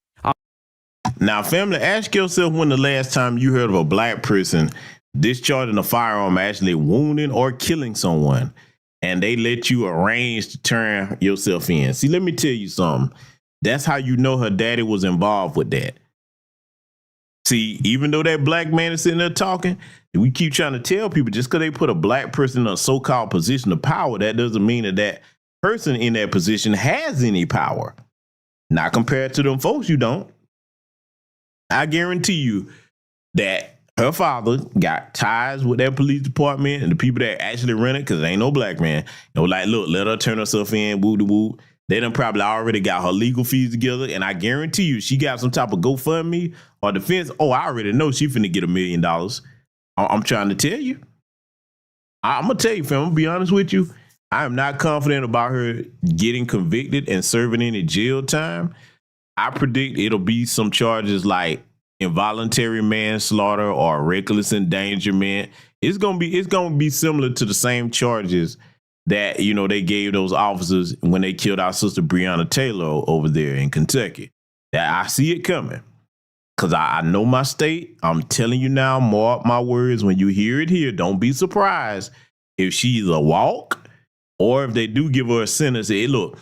Now, family, ask yourself when the last time you heard of a black person discharging a firearm, actually wounding or killing someone, and they let you arrange to turn yourself in. See, let me tell you something. That's how you know her daddy was involved with that. See, even though that black man is sitting there talking, we keep trying to tell people just because they put a black person in a so-called position of power, that doesn't mean that that person in that position has any power. Not compared to them folks, you don't. I guarantee you that her father got ties with that police department and the people that actually run it, because there ain't no black man. Like, look, let her turn herself in, woo-de-woo. They done probably already got her legal fees together, and I guarantee you she got some type of GoFundMe or defense. Oh, I already know she finna get $1 million. I'm trying to tell you. I'm gonna tell you, fam, I'm gonna be honest with you. I am not confident about her getting convicted and serving any jail time. I predict it'll be some charges like involuntary manslaughter or reckless endangerment. It's gonna be similar to the same charges that, you know, they gave those officers when they killed our sister Breonna Taylor over there in Kentucky. That I see it coming. Because I know my state. I'm telling you now, mark my words, when you hear it here, don't be surprised if she's a walk or if they do give her a sentence. Hey, look,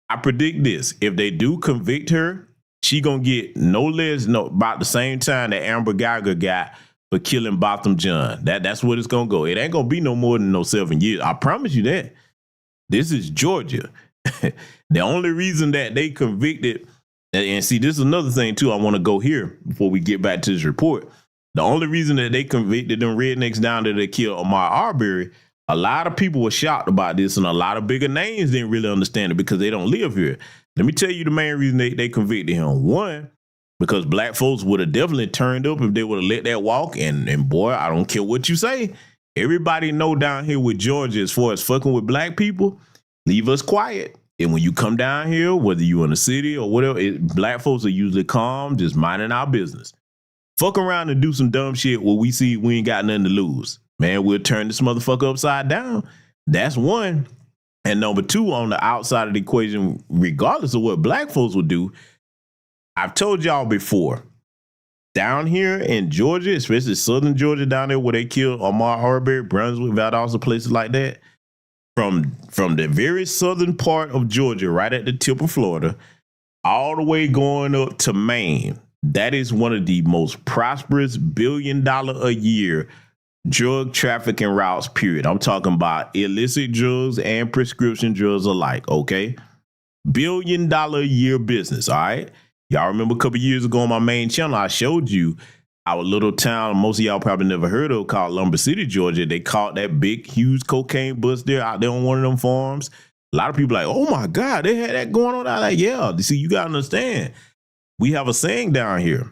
I predict this. If they do convict her, she going to get about the same time that Amber Geiger got for killing Botham Jean. That's what it's going to go. It ain't going to be no more than 7 years. I promise you that. This is Georgia. The only reason that they convicted, and see, this is another thing, too, I want to go here before we get back to this report. The only reason that they convicted them rednecks down there that killed Ahmaud Arbery, a lot of people were shocked about this, and a lot of bigger names didn't really understand it because they don't live here. Let me tell you the main reason they convicted him. One, because black folks would have definitely turned up if they would have let that walk. And boy, I don't care what you say. Everybody know down here with Georgia, as far as fucking with black people, leave us quiet. And when you come down here, whether you in the city or whatever, black folks are usually calm, just minding our business. Fuck around and do some dumb shit where we see we ain't got nothing to lose. Man, we'll turn this motherfucker upside down. That's one. And number two, on the outside of the equation, regardless of what black folks would do, I've told y'all before, down here in Georgia, especially southern Georgia down there where they killed Ahmaud Arbery, Brunswick, Valdosta, places like that, from the very southern part of Georgia, right at the tip of Florida, all the way going up to Maine, that is one of the most prosperous $1 billion a year drug trafficking routes, period. I'm talking about illicit drugs and prescription drugs alike, okay? $1 billion a year business, all right? Y'all remember a couple years ago on my main channel, I showed you our little town, most of y'all probably never heard of, called Lumber City, Georgia. They caught that big, huge cocaine bust there out there on one of them farms. A lot of people like, oh my God, they had that going on. I'm like, yeah, see, you got to understand. We have a saying down here,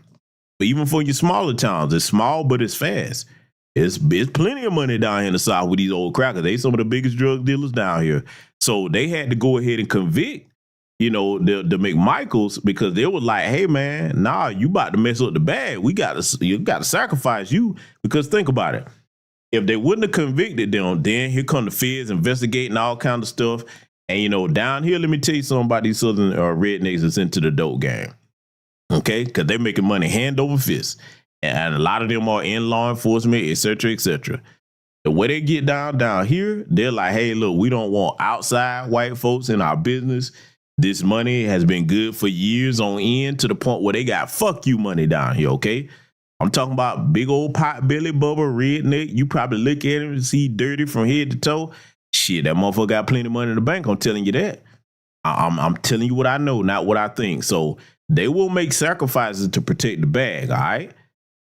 but even for your smaller towns, it's small, but it's fast. It's plenty of money down here in the South with these old crackers. They some of the biggest drug dealers down here. So they had to go ahead and convict, you know, the McMichaels, because they were like, hey man, nah, you about to mess up the bag. You got to sacrifice you, because think about it. If they wouldn't have convicted them, then here come the feds investigating all kind of stuff. And you know, down here, let me tell you something about these southern rednecks that's into the dope game. Okay, because they're making money hand over fist. And a lot of them are in law enforcement, et cetera, et cetera. The way they get down here, they're like, hey, look, we don't want outside white folks in our business. This money has been good for years on end, to the point where they got fuck you money down here, okay? I'm talking about big old pot belly bubble redneck. You probably look at him and see dirty from head to toe. Shit, that motherfucker got plenty of money in the bank. I'm telling you that. I'm telling you what I know, not what I think. So they will make sacrifices to protect the bag, all right?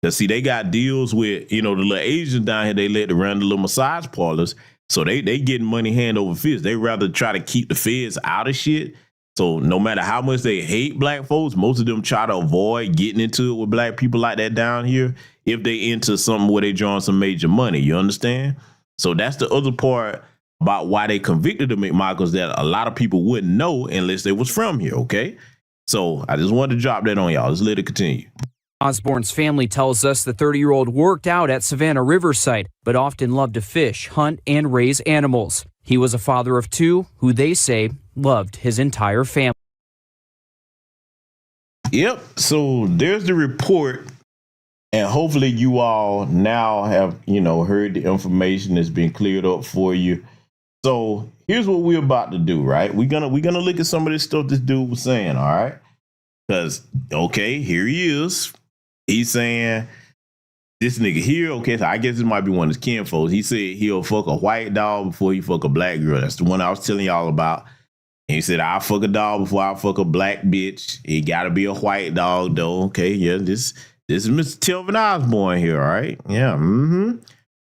Because, see, they got deals with, the little Asians down here, they let run the little massage parlors. So they getting money hand over fist. They rather try to keep the feds out of shit. So no matter how much they hate black folks, most of them try to avoid getting into it with black people like that down here if they into something where they drawing some major money. You understand? So that's the other part about why they convicted the McMichaels that a lot of people wouldn't know unless they was from here, okay? So I just wanted to drop that on y'all. Let's let it continue. Osborne's family tells us the 30-year-old worked out at Savannah Riverside, but often loved to fish, hunt, and raise animals. He was a father of 2 who they say loved his entire family. Yep, so there's the report, and hopefully you all now have, heard the information that's been cleared up for you. So here's what we're about to do, right? We're gonna look at some of this stuff this dude was saying, all right? Because, okay, here he is. He's saying, this nigga here, okay, so I guess this might be one of his kinfolks. He said he'll fuck a white dog before he fuck a black girl. That's the one I was telling y'all about. And he said, I'll fuck a dog before I fuck a black bitch. It gotta be a white dog, though. Okay, yeah, this is Mr. Telvin Osborne here, all right? Yeah, When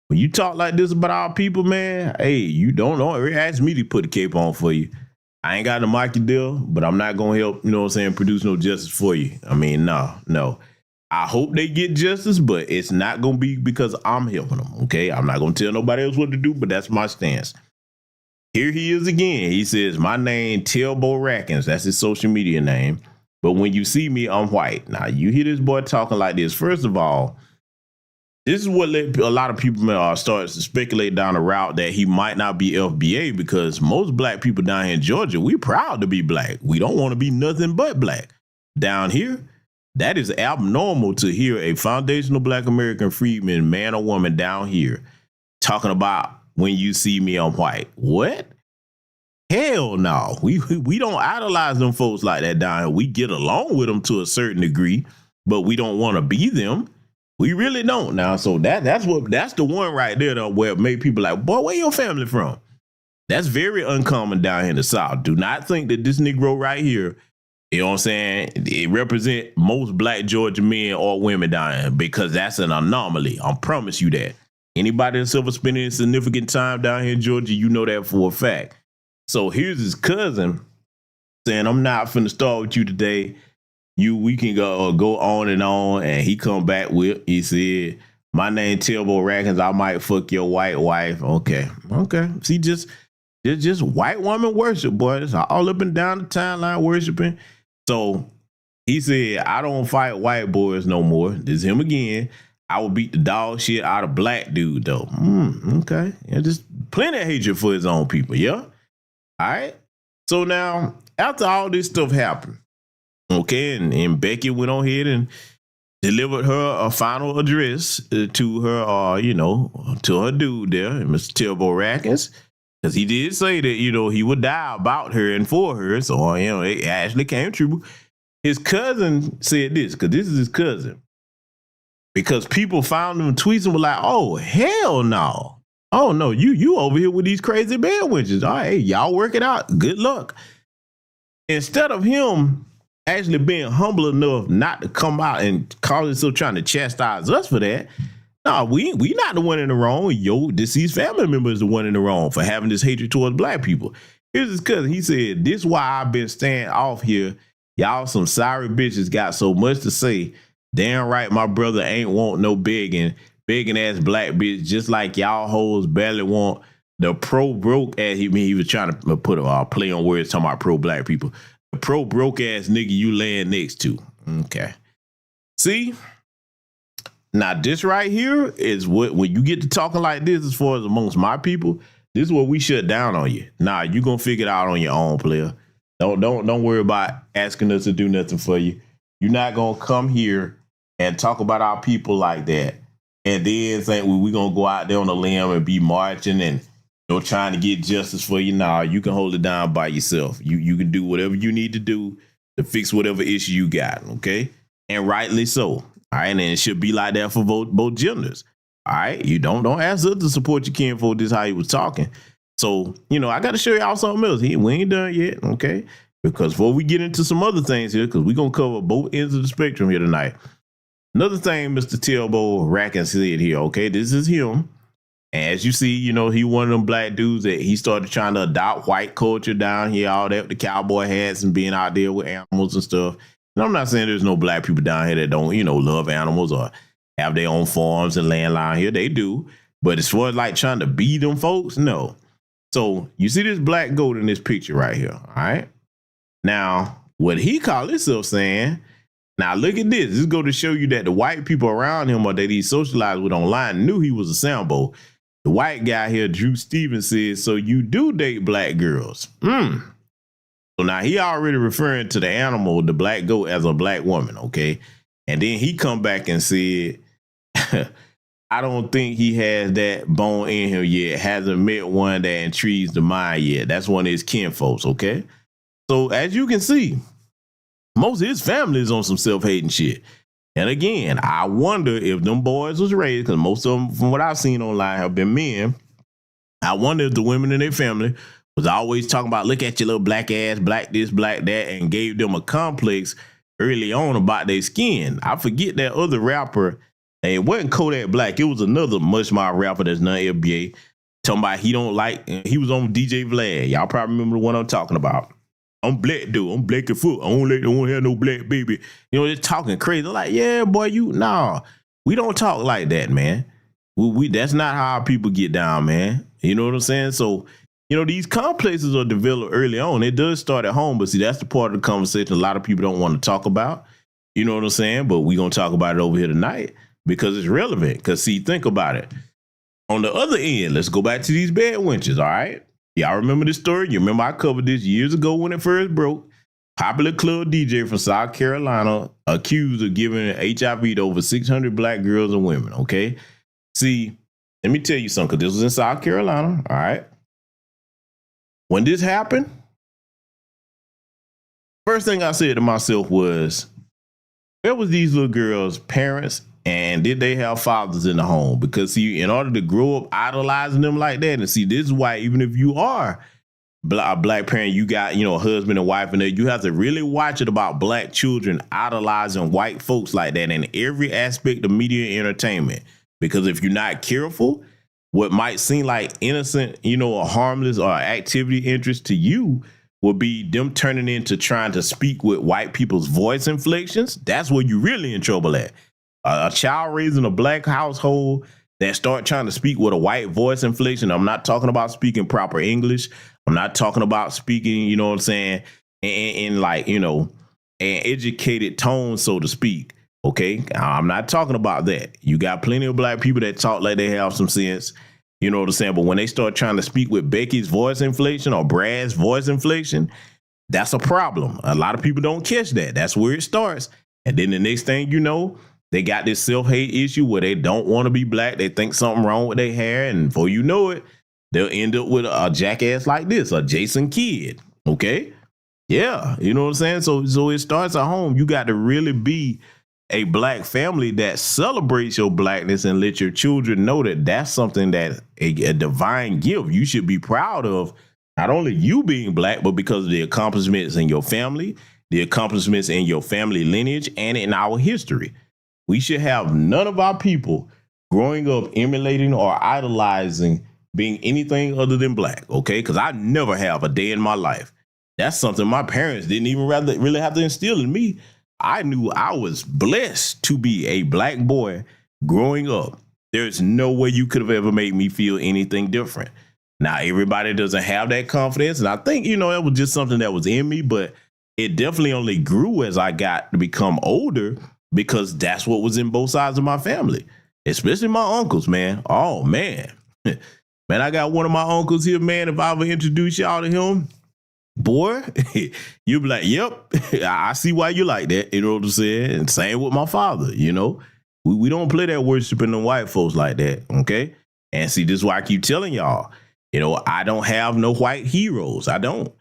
you talk like this about our people, man, hey, you don't know. Ask me to put the cape on for you. I ain't got the Mikey deal, but I'm not gonna help, produce no justice for you. I mean, no. I hope they get justice, but it's not gonna be because I'm helping them, okay? I'm not gonna tell nobody else what to do, but that's my stance. Here he is again. He says, my name, Telbo Rackins. That's his social media name. But when you see me, I'm white. Now, you hear this boy talking like this. First of all, this is what let a lot of people start to speculate down the route that he might not be FBA, because most black people down here in Georgia, we proud to be black. We don't want to be nothing but black. Down here, that is abnormal to hear a foundational black American freedman, man or woman down here, talking about when you see me, I'm white. What? Hell no. We don't idolize them folks like that down here. We get along with them to a certain degree, but we don't want to be them. We really don't now. So that's the one right there though, where made people like, boy, where your family from? That's very uncommon down here in the South. Do not think that this Negro right here, you know what I'm saying, it represent most black Georgia men or women down here, because that's an anomaly. I promise you that. Anybody that's ever spending significant time down here in Georgia, you know that for a fact. So here's his cousin saying, I'm not finna start with you today. We can go on, and he come back with, he said, my name Telbo Rackins, I might fuck your white wife. Okay. See, just white woman worship, boy. It's all up and down the timeline worshiping. So he said, I don't fight white boys no more. This is him again. I will beat the dog shit out of black dude, though. Okay. Yeah, just plenty of hatred for his own people, yeah? All right. So now, after all this stuff happened, okay, and Becky went on ahead and delivered her a final address to her, to her dude there, Mr. Telbo Rackins, because he did say that, he would die about her and for her. So, it actually came true. His cousin said this, because this is his cousin. Because people found him tweets and were like, oh, hell no. Oh, no, you over here with these crazy bed witches. All right, y'all work it out. Good luck. Instead of him actually being humble enough not to come out and call himself trying to chastise us for that, no, we not the one in the wrong. Yo, deceased family member is the one in the wrong for having this hatred towards black people. Here's his cousin. He said, this why I've been staying off here. Y'all some sorry bitches got so much to say. Damn right, my brother ain't want no begging ass black bitch, just like y'all hoes barely want the pro-broke ass. He was trying to put a play on words talking about pro-black people. The pro-broke ass nigga you laying next to. Okay. See? Now, this right here is what, when you get to talking like this, as far as amongst my people, this is where we shut down on you. Nah, you gonna figure it out on your own, player. Don't worry about asking us to do nothing for you. You're not gonna come here and talk about our people like that, and then think we're gonna go out there on a limb and be marching and trying to get justice for you. Nah, you can hold it down by yourself. You can do whatever you need to do to fix whatever issue you got, okay? And rightly so. All right, and it should be like that for both genders. All right, you don't ask us to support your kinfolk. This is how he was talking. So, I got to show y'all something else. We ain't done yet, okay? because before we get into some other things here, because we're going to cover both ends of the spectrum here tonight. Another thing Mr. Tilbo Rackin said here, okay, this is him. And as you see, you know, he one of them black dudes that he started trying to adopt white culture down here, all that, the cowboy hats and being out there with animals and stuff. And I'm not saying there's no black people down here that don't, you know, love animals or have their own farms and land line here. They do. But as far as like trying to be them folks, no. So you see this black goat in this picture right here, all right? Now, what he called himself saying, now look at this. This go to show you that the white people around him or that he socialized with online knew he was a Sambo. The white guy here, Drew Stevens, says, so you do date black girls. So now he already referring to the animal, the black goat, as a black woman, okay? And then he come back and said, I don't think he has that bone in him yet. Hasn't met one that intrigues the mind yet. That's one of his kinfolks, okay? So as you can see, most of his family is on some self-hating shit. And again, I wonder if them boys was raised, because most of them, from what I've seen online, have been men. I wonder if the women in their family was always talking about, look at your little black ass, black this, black that, and gave them a complex early on about their skin. I forget that other rapper, and it wasn't Kodak Black. It was another much more rapper that's not FBA. Talking about he don't like, he was on DJ Vlad. Y'all probably remember the one I'm talking about. I'm black dude. I'm black and foot. I don't have no black baby. You know, just talking crazy. They're like, yeah, boy, we don't talk like that, man. We that's not how our people get down, man. You know what I'm saying? So, you know, these complexes are developed early on. It does start at home, but see, that's the part of the conversation a lot of people don't want to talk about. You know what I'm saying? But we're going to talk about it over here tonight because it's relevant. Because, see, think about it. On the other end, let's go back to these bed wenches, all right? Y'all remember this story? You remember I covered this years ago when it first broke. Popular club DJ from South Carolina accused of giving HIV to over 600 black girls and women, okay? See, let me tell you something, because this was in South Carolina, all right? When this happened, first thing I said to myself was, where was these little girls' parents, and did they have fathers in the home? Because, see, in order to grow up idolizing them like that, and see, this is why even if you are a black parent, you got, you know, a husband and wife in there, you have to really watch it about black children idolizing white folks like that in every aspect of media and entertainment. Because if you're not careful, what might seem like innocent, you know, or harmless or activity interest to you will be them turning into trying to speak with white people's voice inflections. That's where you're really in trouble at. A child raised in a black household that start trying to speak with a white voice inflection. I'm not talking about speaking proper English. I'm not talking about speaking, you know what I'm saying, in like, you know, an educated tone, so to speak. Okay, I'm not talking about that. You got plenty of black people that talk like they have some sense. You know what I'm saying? But when they start trying to speak with Becky's voice inflection or Brad's voice inflection, that's a problem. A lot of people don't catch that. That's where it starts. And then the next thing you know, they got this self-hate issue where they don't want to be black. They think something wrong with their hair. And before you know it, they'll end up with a jackass like this, a Jason Kidd. Okay? Yeah. You know what I'm saying? So it starts at home. You got to really be a black family that celebrates your blackness and let your children know that that's something that a divine gift you should be proud of. Not only you being black, but because of the accomplishments in your family, the accomplishments in your family lineage, and in our history. We should have none of our people growing up emulating or idolizing being anything other than black, okay? Because I never have a day in my life. That's something my parents didn't even really have to instill in me. I knew I was blessed to be a black boy growing up. There's no way you could have ever made me feel anything different. Now, everybody doesn't have that confidence. And I think, you know, it was just something that was in me, but it definitely only grew as I got to become older because that's what was in both sides of my family, especially my uncles, man. Oh, man. Man, I got one of my uncles here, man. If I ever introduce y'all to him, boy, you'll be like, yep, I see why you like that. You know what I'm saying? And same with my father, you know. We don't play that worshiping the white folks like that, okay? And see, this is why I keep telling y'all, you know, I don't have no white heroes. I don't.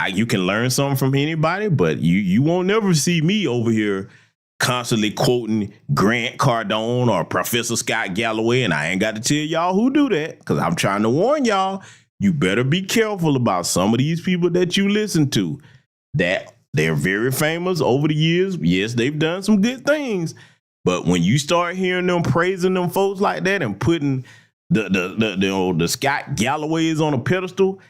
You can learn something from anybody, but you won't never see me over here constantly quoting Grant Cardone or Professor Scott Galloway, and I ain't got to tell y'all who do that, because I'm trying to warn y'all, you better be careful about some of these people that you listen to. that they're very famous over the years. Yes, they've done some good things. But when you start hearing them praising them folks like that and putting the Scott Galloways on a pedestal,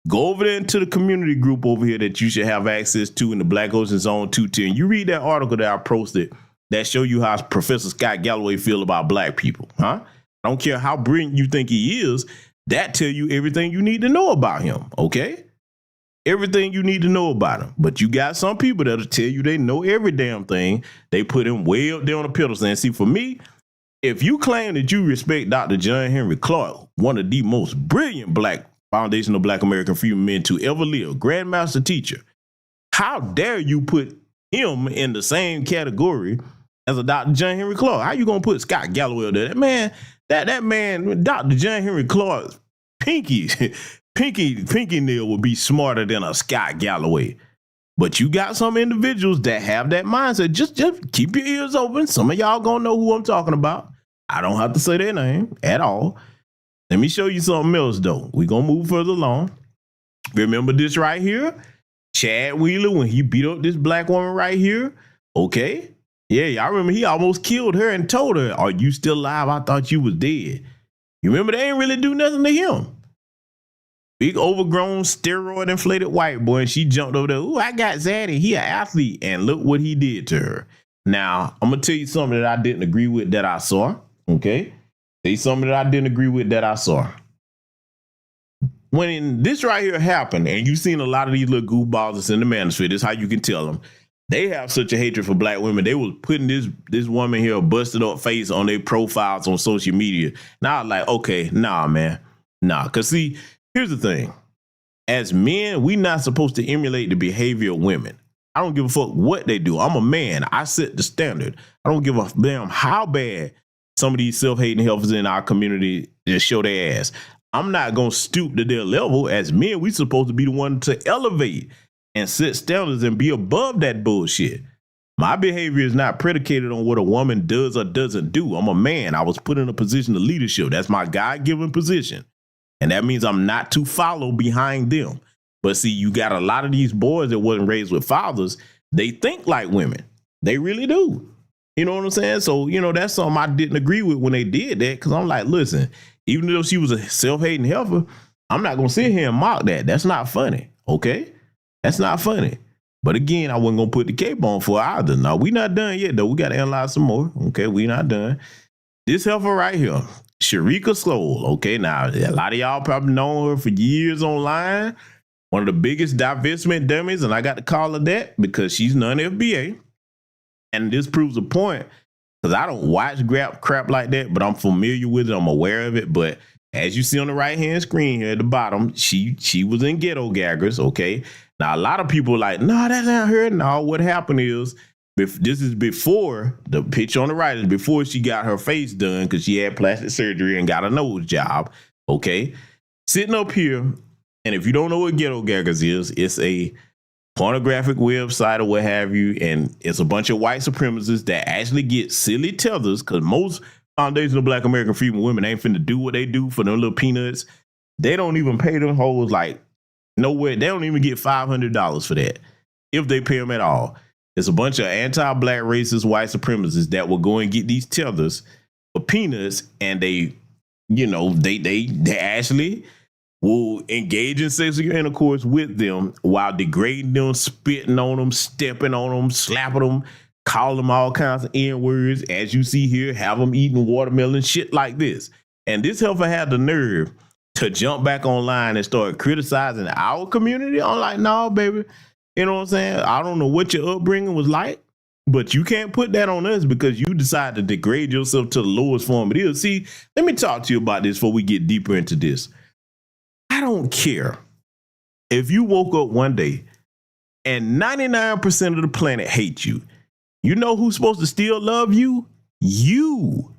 go over there into the community group over here that you should have access to in the Black Ocean Zone 210. You read that article that I posted that show you how Professor Scott Galloway feel about black people, huh? I don't care how brilliant you think he is. That tell you everything you need to know about him, okay? Everything you need to know about him. But you got some people that'll tell you they know every damn thing. They put him way up there on the pedestal. And see, for me, if you claim that you respect Dr. John Henry Clark, one of the most brilliant foundational Black American freedom men to ever live, grandmaster teacher, how dare you put him in the same category as a Dr. John Henry Clark? How you gonna put Scott Galloway up there? That man, Dr. John Henry Clark's pinky nail would be smarter than a Scott Galloway. But you got some individuals that have that mindset. Just keep your ears open. Some of y'all gonna know who I'm talking about. I don't have to say their name at all. Let me show you something else though. We're gonna move further along. Remember this right here? Chad Wheeler, when he beat up this black woman right here. Okay. Yeah, y'all remember he almost killed her and told her, "Are you still alive? I thought you was dead." You remember they ain't really do nothing to him. Big overgrown steroid inflated white boy, and she jumped over there. "Ooh, I got Zaddy. He an athlete." And look what he did to her. Now, I'm gonna tell you something that I didn't agree with that I saw. Okay? Tell you something that I didn't agree with that I saw. When this right here happened, and you've seen a lot of these little goofballs that's in the manosphere, this is how you can tell them. They have such a hatred for black women. They was putting this woman here, busted up face on their profiles on social media. Now I'm like, okay, nah, man. Nah, because see, here's the thing. As men, we not supposed to emulate the behavior of women. I don't give a fuck what they do. I'm a man. I set the standard. I don't give a damn how bad some of these self-hating heifers in our community just show their ass. I'm not going to stoop to their level. As men, we supposed to be the one to elevate and set standards and be above that bullshit. My behavior is not predicated on what a woman does or doesn't do. I'm a man. I was put in a position of leadership. That's my God-given position. And that means I'm not to follow behind them. But see, you got a lot of these boys that wasn't raised with fathers. They think like women. They really do. You know what I'm saying? So, that's something I didn't agree with when they did that. Because I'm like, listen, even though she was a self-hating heifer, I'm not going to sit here and mock that. That's not funny. Okay? That's not funny. But again, I wasn't going to put the cape on for either. No, we not done yet, though. We got to analyze some more. Okay, we not done. This heifer right here, Sharika Slowl. Okay, now, a lot of y'all probably know her for years online. One of the biggest divestment dummies, and I got to call her that because she's non-FBA. And this proves a point, because I don't watch crap like that, but I'm familiar with it. I'm aware of it. But as you see on the right-hand screen here at the bottom, she was in Ghetto Gaggers, okay? Now, a lot of people are like, no, that's not her. No, what happened is, this is before, the picture on the right is before she got her face done because she had plastic surgery and got a nose job, okay? Sitting up here, and if you don't know what Ghetto Gaggers is, it's a pornographic website or what have you, and it's a bunch of white supremacists that actually get silly tethers, because most foundational Black American freedom women ain't finna do what they do for them little peanuts. They don't even pay them hoes like nowhere. They don't even get $500 for that, if they pay them at all. It's a bunch of anti-black racist white supremacists that will go and get these tethers for peanuts, and they actually will engage in sexual intercourse with them while degrading them, spitting on them, stepping on them, slapping them, call them all kinds of N-words, as you see here, have them eating watermelon, shit like this. And this heifer had the nerve to jump back online and start criticizing our community. I'm like, no, baby. You know what I'm saying? I don't know what your upbringing was like, but you can't put that on us because you decide to degrade yourself to the lowest form it is. See, let me talk to you about this before we get deeper into this. I don't care if you woke up one day and 99% of the planet hates you. You know who's supposed to still love you? You.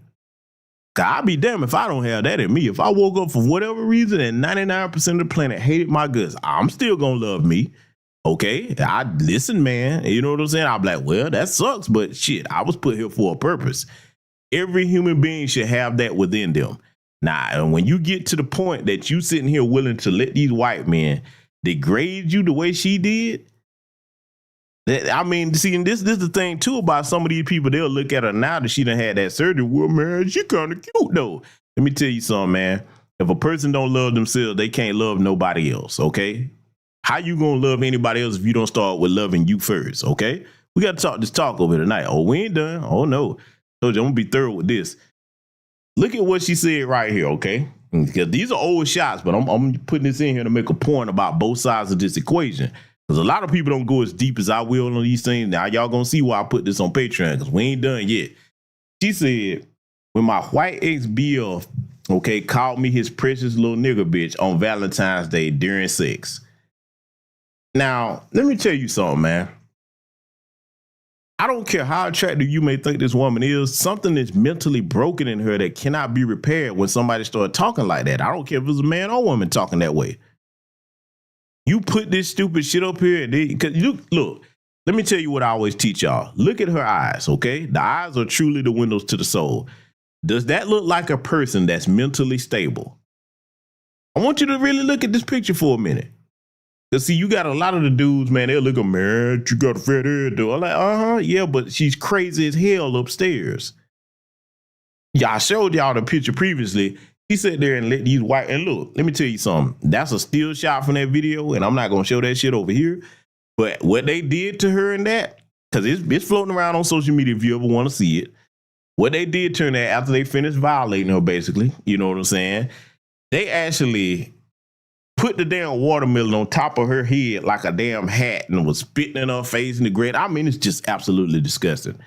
I'll be damned if I don't have that in me. If I woke up for whatever reason and 99% of the planet hated my guts, I'm still going to love me. Okay? Listen, man. You know what I'm saying? I'm like, well, that sucks, but shit, I was put here for a purpose. Every human being should have that within them. Now, when you get to the point that you sitting here willing to let these white men degrade you the way she did, I mean, see, and this is the thing too about some of these people. They'll look at her now that she done had that surgery. Well, man, she kind of cute though. Let me tell you something, man. If a person don't love themselves, they can't love nobody else. Okay, how you gonna love anybody else if you don't start with loving you first? Okay, we got to talk this talk over tonight. Oh, we ain't done. Oh no, told you I'm gonna be thorough with this. Look at what she said right here. Okay, because these are old shots, but I'm putting this in here to make a point about both sides of this equation. Because a lot of people don't go as deep as I will on these things. Now, y'all gonna see why I put this on Patreon, because we ain't done yet. She said, when my white ex-BF, okay, called me his precious little nigger bitch on Valentine's Day during sex. Now, let me tell you something, man. I don't care how attractive you may think this woman is, something is mentally broken in her that cannot be repaired when somebody starts talking like that. I don't care if it's a man or woman talking that way. You put this stupid shit up here, because look, let me tell you what I always teach y'all. Look at her eyes, okay? The eyes are truly the windows to the soul. Does that look like a person that's mentally stable? I want you to really look at this picture for a minute. Because see, you got a lot of the dudes, man, they'll look at, man, you got a fat head, though. I'm like, yeah, but she's crazy as hell upstairs. Yeah, I showed y'all the picture previously. He sat there and let these white, and look, let me tell you something. That's a still shot from that video, and I'm not going to show that shit over here. But what they did to her in that, because it's floating around on social media if you ever want to see it. What they did to her after they finished violating her, basically, you know what I'm saying? They actually put the damn watermelon on top of her head like a damn hat and was spitting in her face in the grate. I mean, it's just absolutely disgusting.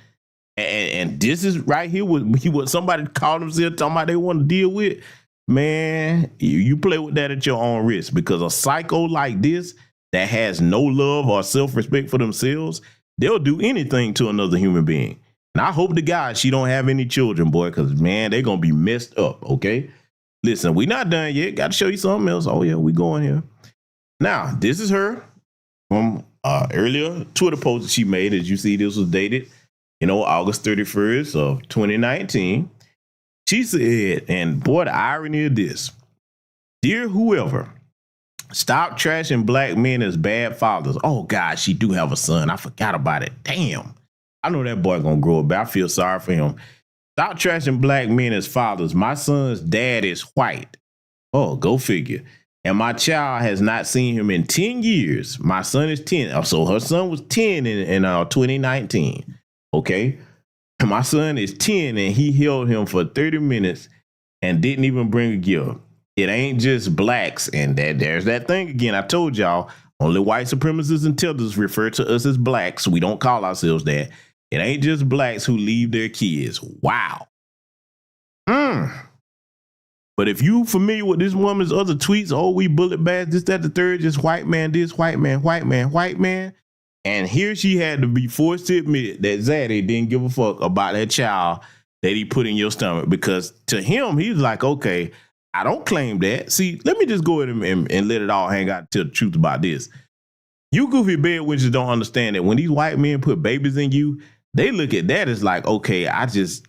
And this is right here what somebody called themselves talking about they want to deal with. Man, you play with that at your own risk, because a psycho like this that has no love or self-respect for themselves, they'll do anything to another human being. And I hope to God she don't have any children, boy, because, man, they're going to be messed up, okay? Listen, we not done yet. Got to show you something else. Oh, yeah, we going here. Now, this is her from earlier Twitter post that she made. As you see, this was dated, August 31st of 2019. She said, and boy, the irony of this, dear whoever, stop trashing black men as bad fathers. Oh, God, she do have a son. I forgot about it. Damn. I know that boy gonna grow up, but I feel sorry for him. Stop trashing black men as fathers. My son's dad is white. Oh, go figure. And my child has not seen him in 10 years. My son is 10. So her son was 10 in 2019. Okay. And my son is 10 and he held him for 30 minutes and didn't even bring a gift. It ain't just blacks. And there's that thing again. I told y'all, only white supremacists and tethers refer to us as blacks. We don't call ourselves that. It ain't just blacks who leave their kids. Wow. But if you familiar with this woman's other tweets, oh, we bullet bash, this, that, the third, just white man, this, white man, white man, white man. And here she had to be forced to admit that Zaddy didn't give a fuck about that child that he put in your stomach, because to him, he's like, okay, I don't claim that. See, let me just go ahead and let it all hang out and tell the truth about this. You goofy bedwitches don't understand that when these white men put babies in you, they look at that as like, okay, I just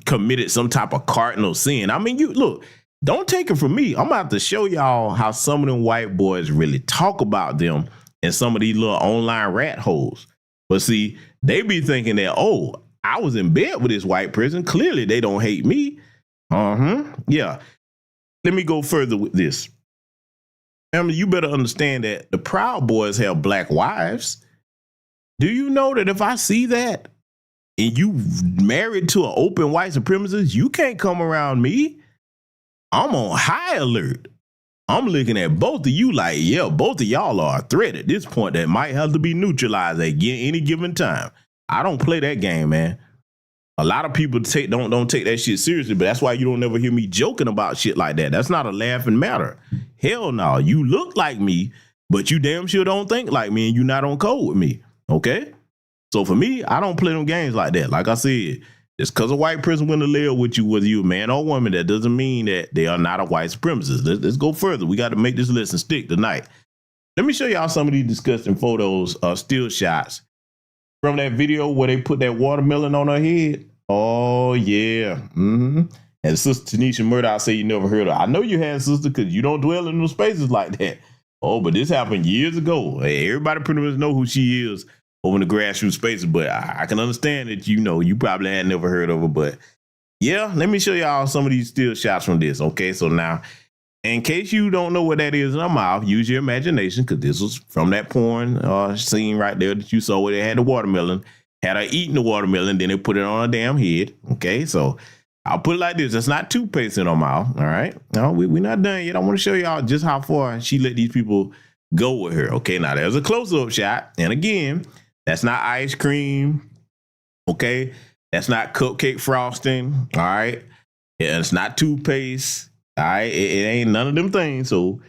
committed some type of cardinal sin. I mean, you look, don't take it from me. I'm about to show y'all how some of them white boys really talk about them and some of these little online rat holes. But see, they be thinking that, oh, I was in bed with this white person. Clearly, they don't hate me. Yeah. Let me go further with this. Emily, you better understand that the Proud Boys have black wives. Do you know that if I see that and you married to an open white supremacist, you can't come around me? I'm on high alert. I'm looking at both of you like, yeah, both of y'all are a threat at this point that might have to be neutralized at any given time. I don't play that game, man. A lot of people don't take that shit seriously, but that's why you don't ever hear me joking about shit like that. That's not a laughing matter. Hell no. You look like me, but you damn sure don't think like me, and you're not on code with me. Okay? So for me, I don't play them games like that. Like I said, just because a white person went to live with you, whether you're a man or woman, that doesn't mean that they are not a white supremacist. Let's go further. We got to make this lesson stick tonight. Let me show y'all some of these disgusting photos, still shots from that video where they put that watermelon on her head. Oh, yeah. And Sister Tanisha Murdoch say you never heard of her. I know you had, sister, because you don't dwell in those spaces like that. Oh, but this happened years ago. Hey, everybody pretty much know who she is. over in the grassroots spaces, but I can understand that, you know, you probably had never heard of her. But yeah, let me show y'all some of these still shots from this. Okay, so now, in case you don't know what that is in her mouth, use your imagination, because this was from that porn scene right there that you saw where they had the watermelon, had her eating the watermelon, then they put it on her damn head. Okay, so I'll put it like this. It's not toothpaste in her mouth, all right? No, we're not done yet. I want to show y'all just how far she let these people go with her. Okay, now there's a close-up shot. And again, that's not ice cream, okay? That's not cupcake frosting, all right? Yeah, it's not toothpaste, all right? It ain't none of them things. So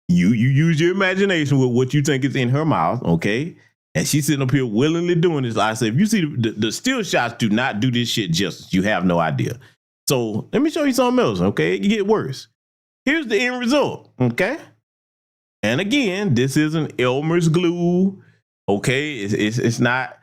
you use your imagination with what you think is in her mouth, okay? And she's sitting up here willingly doing this. Like I said, if you see the still shots do not do this shit justice. You have no idea. So let me show you something else, okay? It can get worse. Here's the end result, okay? And again, this isn't Elmer's glue, okay? It's not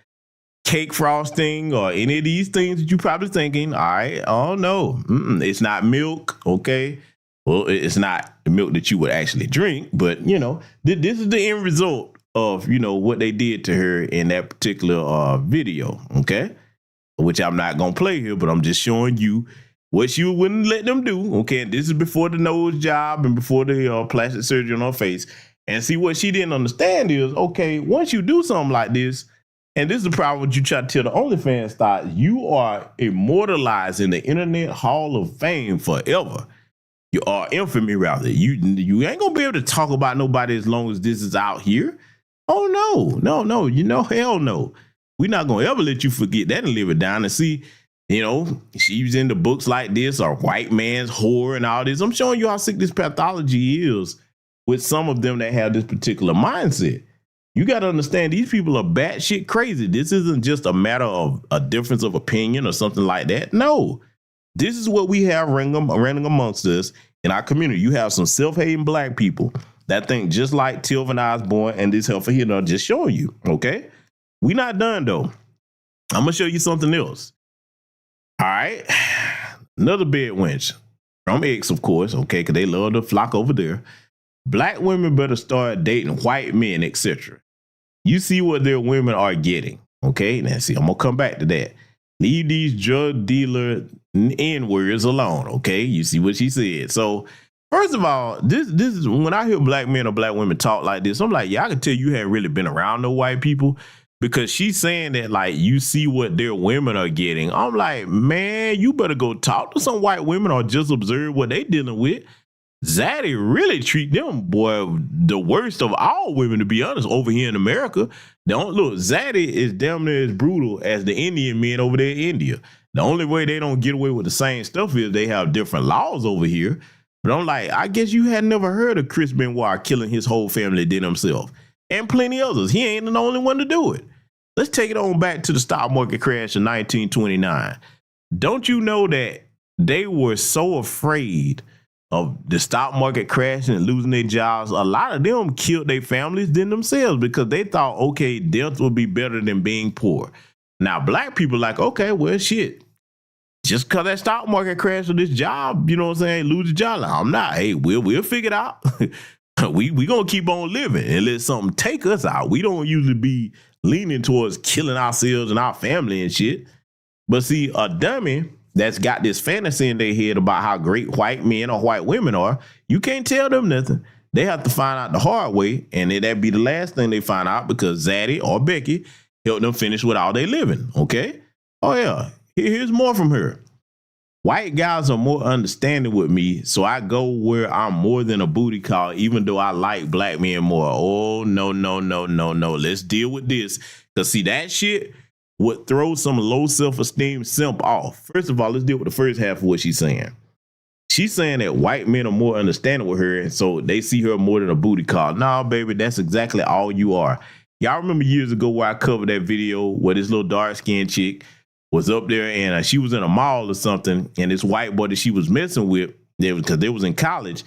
cake frosting or any of these things that you're probably thinking. All right, oh no, it's not milk, okay? Well, it's not the milk that you would actually drink, but you know, this is the end result of, you know, what they did to her in that particular video, okay? Which I'm not gonna play here, but I'm just showing you what she wouldn't let them do, okay? And this is before the nose job and before the plastic surgery on her face. And see, what she didn't understand is, okay, once you do something like this, and this is the problem when you try to tell the OnlyFans style, you are immortalized in the Internet Hall of Fame forever. You are infamy, rather. You ain't gonna be able to talk about nobody as long as this is out here. Oh no, you know, hell no. We're not gonna ever let you forget that and live it down. And see, you know, she's in the books like this, or white man's whore and all this. I'm showing you how sick this pathology is with some of them that have this particular mindset. You got to understand, these people are batshit crazy. This isn't just a matter of a difference of opinion or something like that. No, this is what we have running amongst us in our community. You have some self-hating black people that think just like Tilvin Osborne and this heifer here, are just showing you, okay? We not done, though. I'm going to show you something else. All right. Another bed wench from X, of course, okay, because they love to flock over there. Black women better start dating white men, etc. You see what their women are getting, okay? Now, see, I'm going to come back to that. Leave these drug dealer N-words alone, okay? You see what she said. So, first of all, this is when I hear black men or black women talk like this, I'm like, yeah, I can tell you haven't really been around no white people, because she's saying that, like, you see what their women are getting. I'm like, man, you better go talk to some white women or just observe what they dealing with. Zaddy really treat them, boy, the worst of all women, to be honest, over here in America. Don't look, Zaddy is damn near as brutal as the Indian men over there in India. The only way they don't get away with the same stuff is they have different laws over here. But I'm like, I guess you had never heard of Chris Benoit killing his whole family then himself, and plenty others. He ain't the only one to do it. Let's take it on back to the stock market crash in 1929. Don't you know that they were so afraid of the stock market crashing and losing their jobs? A lot of them killed their families than themselves, because they thought, okay, death would be better than being poor. Now, black people like, okay, well, shit, just because that stock market crashed with this job, you know what I'm saying, lose your job. Like, I'm not. Hey, we'll figure it out. we gonna keep on living and let something take us out. We don't usually be leaning towards killing ourselves and our family and shit. But see, a dummy that's got this fantasy in their head about how great white men or white women are, you can't tell them nothing. They have to find out the hard way, and then that'd be the last thing they find out, because Zaddy or Becky helped them finish with all they living, okay? Oh yeah, here's more from her. White guys are more understanding with me, so I go where I'm more than a booty call, even though I like black men more. Oh, no. Let's deal with this. Because see, that shit would throw some low self-esteem simp off. First of all, let's deal with the first half of what she's saying. She's saying that white men are more understanding with her, and so they see her more than a booty call. Nah, baby, that's exactly all you are. Y'all remember years ago where I covered that video where this little dark-skinned chick was up there, and she was in a mall or something, and this white boy that she was messing with, because they was in college,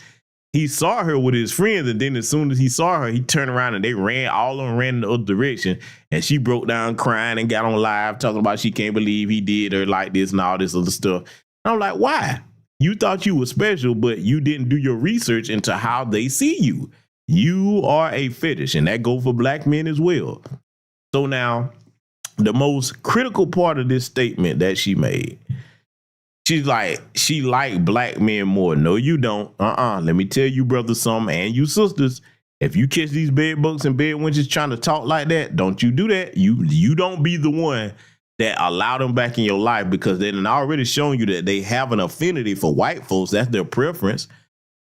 he saw her with his friends, and then as soon as he saw her, he turned around and they all of them ran in the other direction, and she broke down crying and got on live talking about she can't believe he did her like this and all this other stuff. And I'm like, why? You thought you were special, but you didn't do your research into how they see you. You are a fetish, and that goes for black men as well. So now, the most critical part of this statement that she made, she's like, she like black men more. No, you don't. Let me tell you, brothers, something, and you sisters, if you catch these bed bugs and bed wenches trying to talk like that, don't you do that. You don't be the one that allow them back in your life, because they done already shown you that they have an affinity for white folks. That's their preference.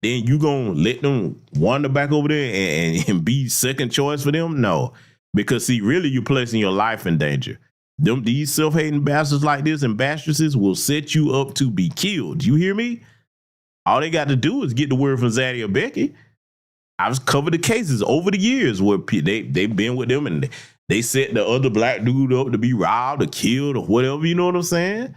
Then you gonna let them wander back over there and be second choice for them? No, because see, really, you're placing your life in danger. These self-hating bastards like this and bastardesses will set you up to be killed. You hear me? All they got to do is get the word from Zaddy or Becky. I've covered the cases over the years where they've been with them and they set the other black dude up to be robbed or killed or whatever, you know what I'm saying?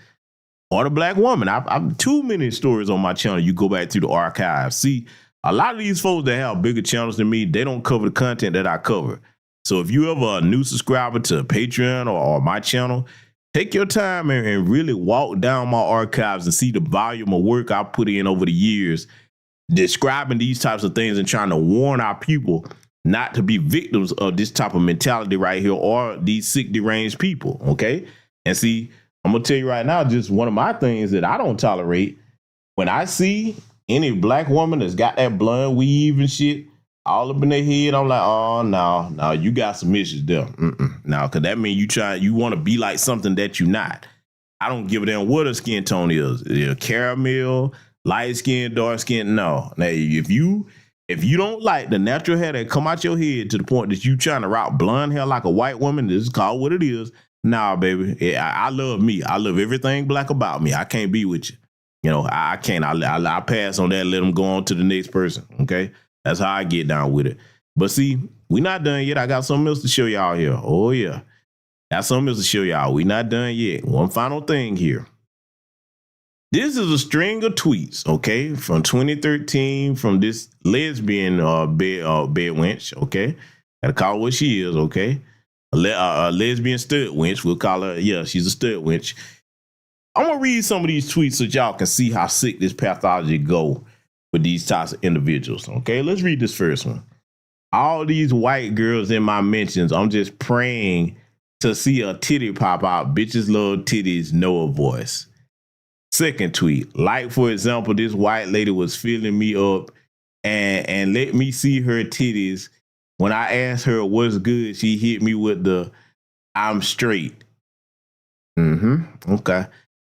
Or the black woman. I've too many stories on my channel. You go back to the archives. See, a lot of these folks that have bigger channels than me, they don't cover the content that I cover. So if you ever a new subscriber to Patreon or my channel, take your time and really walk down my archives and see the volume of work I put in over the years describing these types of things and trying to warn our people not to be victims of this type of mentality right here or these sick, deranged people, okay? And see, I'm going to tell you right now, just one of my things that I don't tolerate, when I see any black woman that's got that blonde weave and shit all up in their head, I'm like, oh, no, you got some issues there. No, because that means you want to be like something that you're not. I don't give a damn what her skin tone is. Caramel, light skin, dark skin, no. Now, if you don't like the natural hair that come out your head to the point that you trying to rock blonde hair like a white woman, this is called what it is. Nah, baby, I love me. I love everything black about me. I can't be with you. You know, I can't. I pass on that, let them go on to the next person, okay? That's how I get down with it. But see, we not done yet. I got something else to show y'all here. Oh, yeah. Got something else to show y'all. We not done yet. One final thing here. This is a string of tweets, okay, from 2013 from this lesbian bed wench, okay? Gotta call her what she is, okay? A lesbian stud wench. We'll call her, yeah, she's a stud wench. I'm gonna read some of these tweets so y'all can see how sick this pathology go with these types of individuals, okay? Let's read this first one. All these white girls in my mentions, I'm just praying to see a titty pop out. Bitches love titties, know a voice. Second tweet, like, for example, this white lady was filling me up and let me see her titties. When I asked her what's good, she hit me with the, I'm straight. Okay.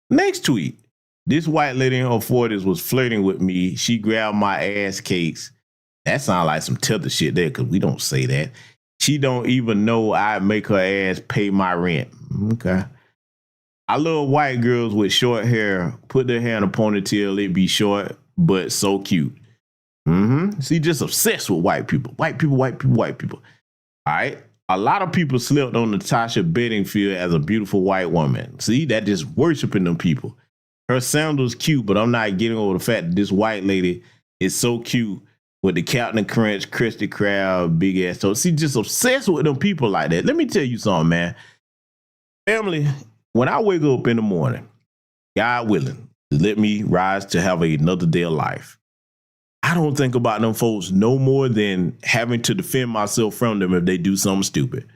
Next tweet, this white lady in her 40s was flirting with me. She grabbed my ass cakes. That sounds like some tether shit there, because we don't say that. She don't even know I make her ass pay my rent. Okay. I love white girls with short hair. Put their hair in a ponytail. It be short, but so cute. See, just obsessed with white people. White people. All right. A lot of people slept on Natasha Bedingfield as a beautiful white woman. See, that just worshiping them people. Her sandals cute, but I'm not getting over the fact that this white lady is so cute with the Captain Crunch, Krusty Krab, big ass. So, see, just obsessed with them people like that. Let me tell you something, man. Family, when I wake up in the morning, God willing, let me rise to have another day of life. I don't think about them folks no more than having to defend myself from them if they do something stupid,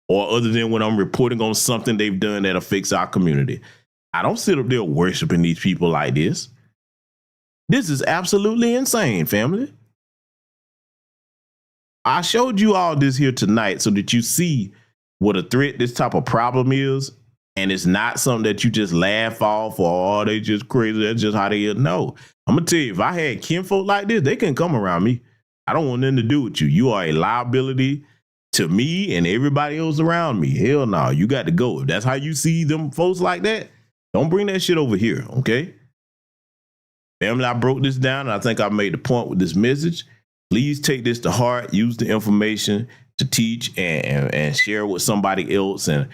or other than when I'm reporting on something they've done that affects our community. I don't sit up there worshiping these people like this. This is absolutely insane, family. I showed you all this here tonight so that you see what a threat this type of problem is. And it's not something that you just laugh off or, oh, they just crazy. That's just how they is. No, I'm going to tell you, if I had kinfolk like this, they couldn't come around me. I don't want nothing to do with you. You are a liability to me and everybody else around me. Hell no, you got to go. If that's how you see them folks like that, don't bring that shit over here, okay? Family, I broke this down, and I think I made the point with this message. Please take this to heart. Use the information to teach and share with somebody else. And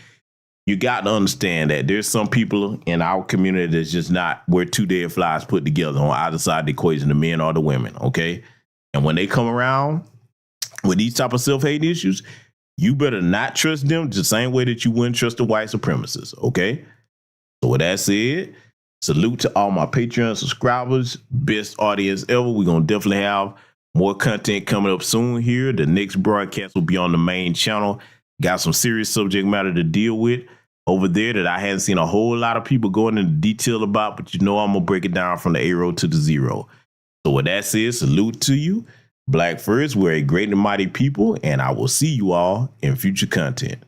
you got to understand that there's some people in our community that's just not where two dead flies put together on either side of the equation, the men or the women, okay? And when they come around with these type of self-hate issues, you better not trust them the same way that you wouldn't trust the white supremacists, okay? So with that said, salute to all my Patreon subscribers, best audience ever. We're going to definitely have more content coming up soon here. The next broadcast will be on the main channel. got some serious subject matter to deal with over there that I hadn't seen a whole lot of people going into detail about, but you know I'm going to break it down from the A-row to the Z-row. So with that said, salute to you. Black first, we're a great and mighty people, and I will see you all in future content.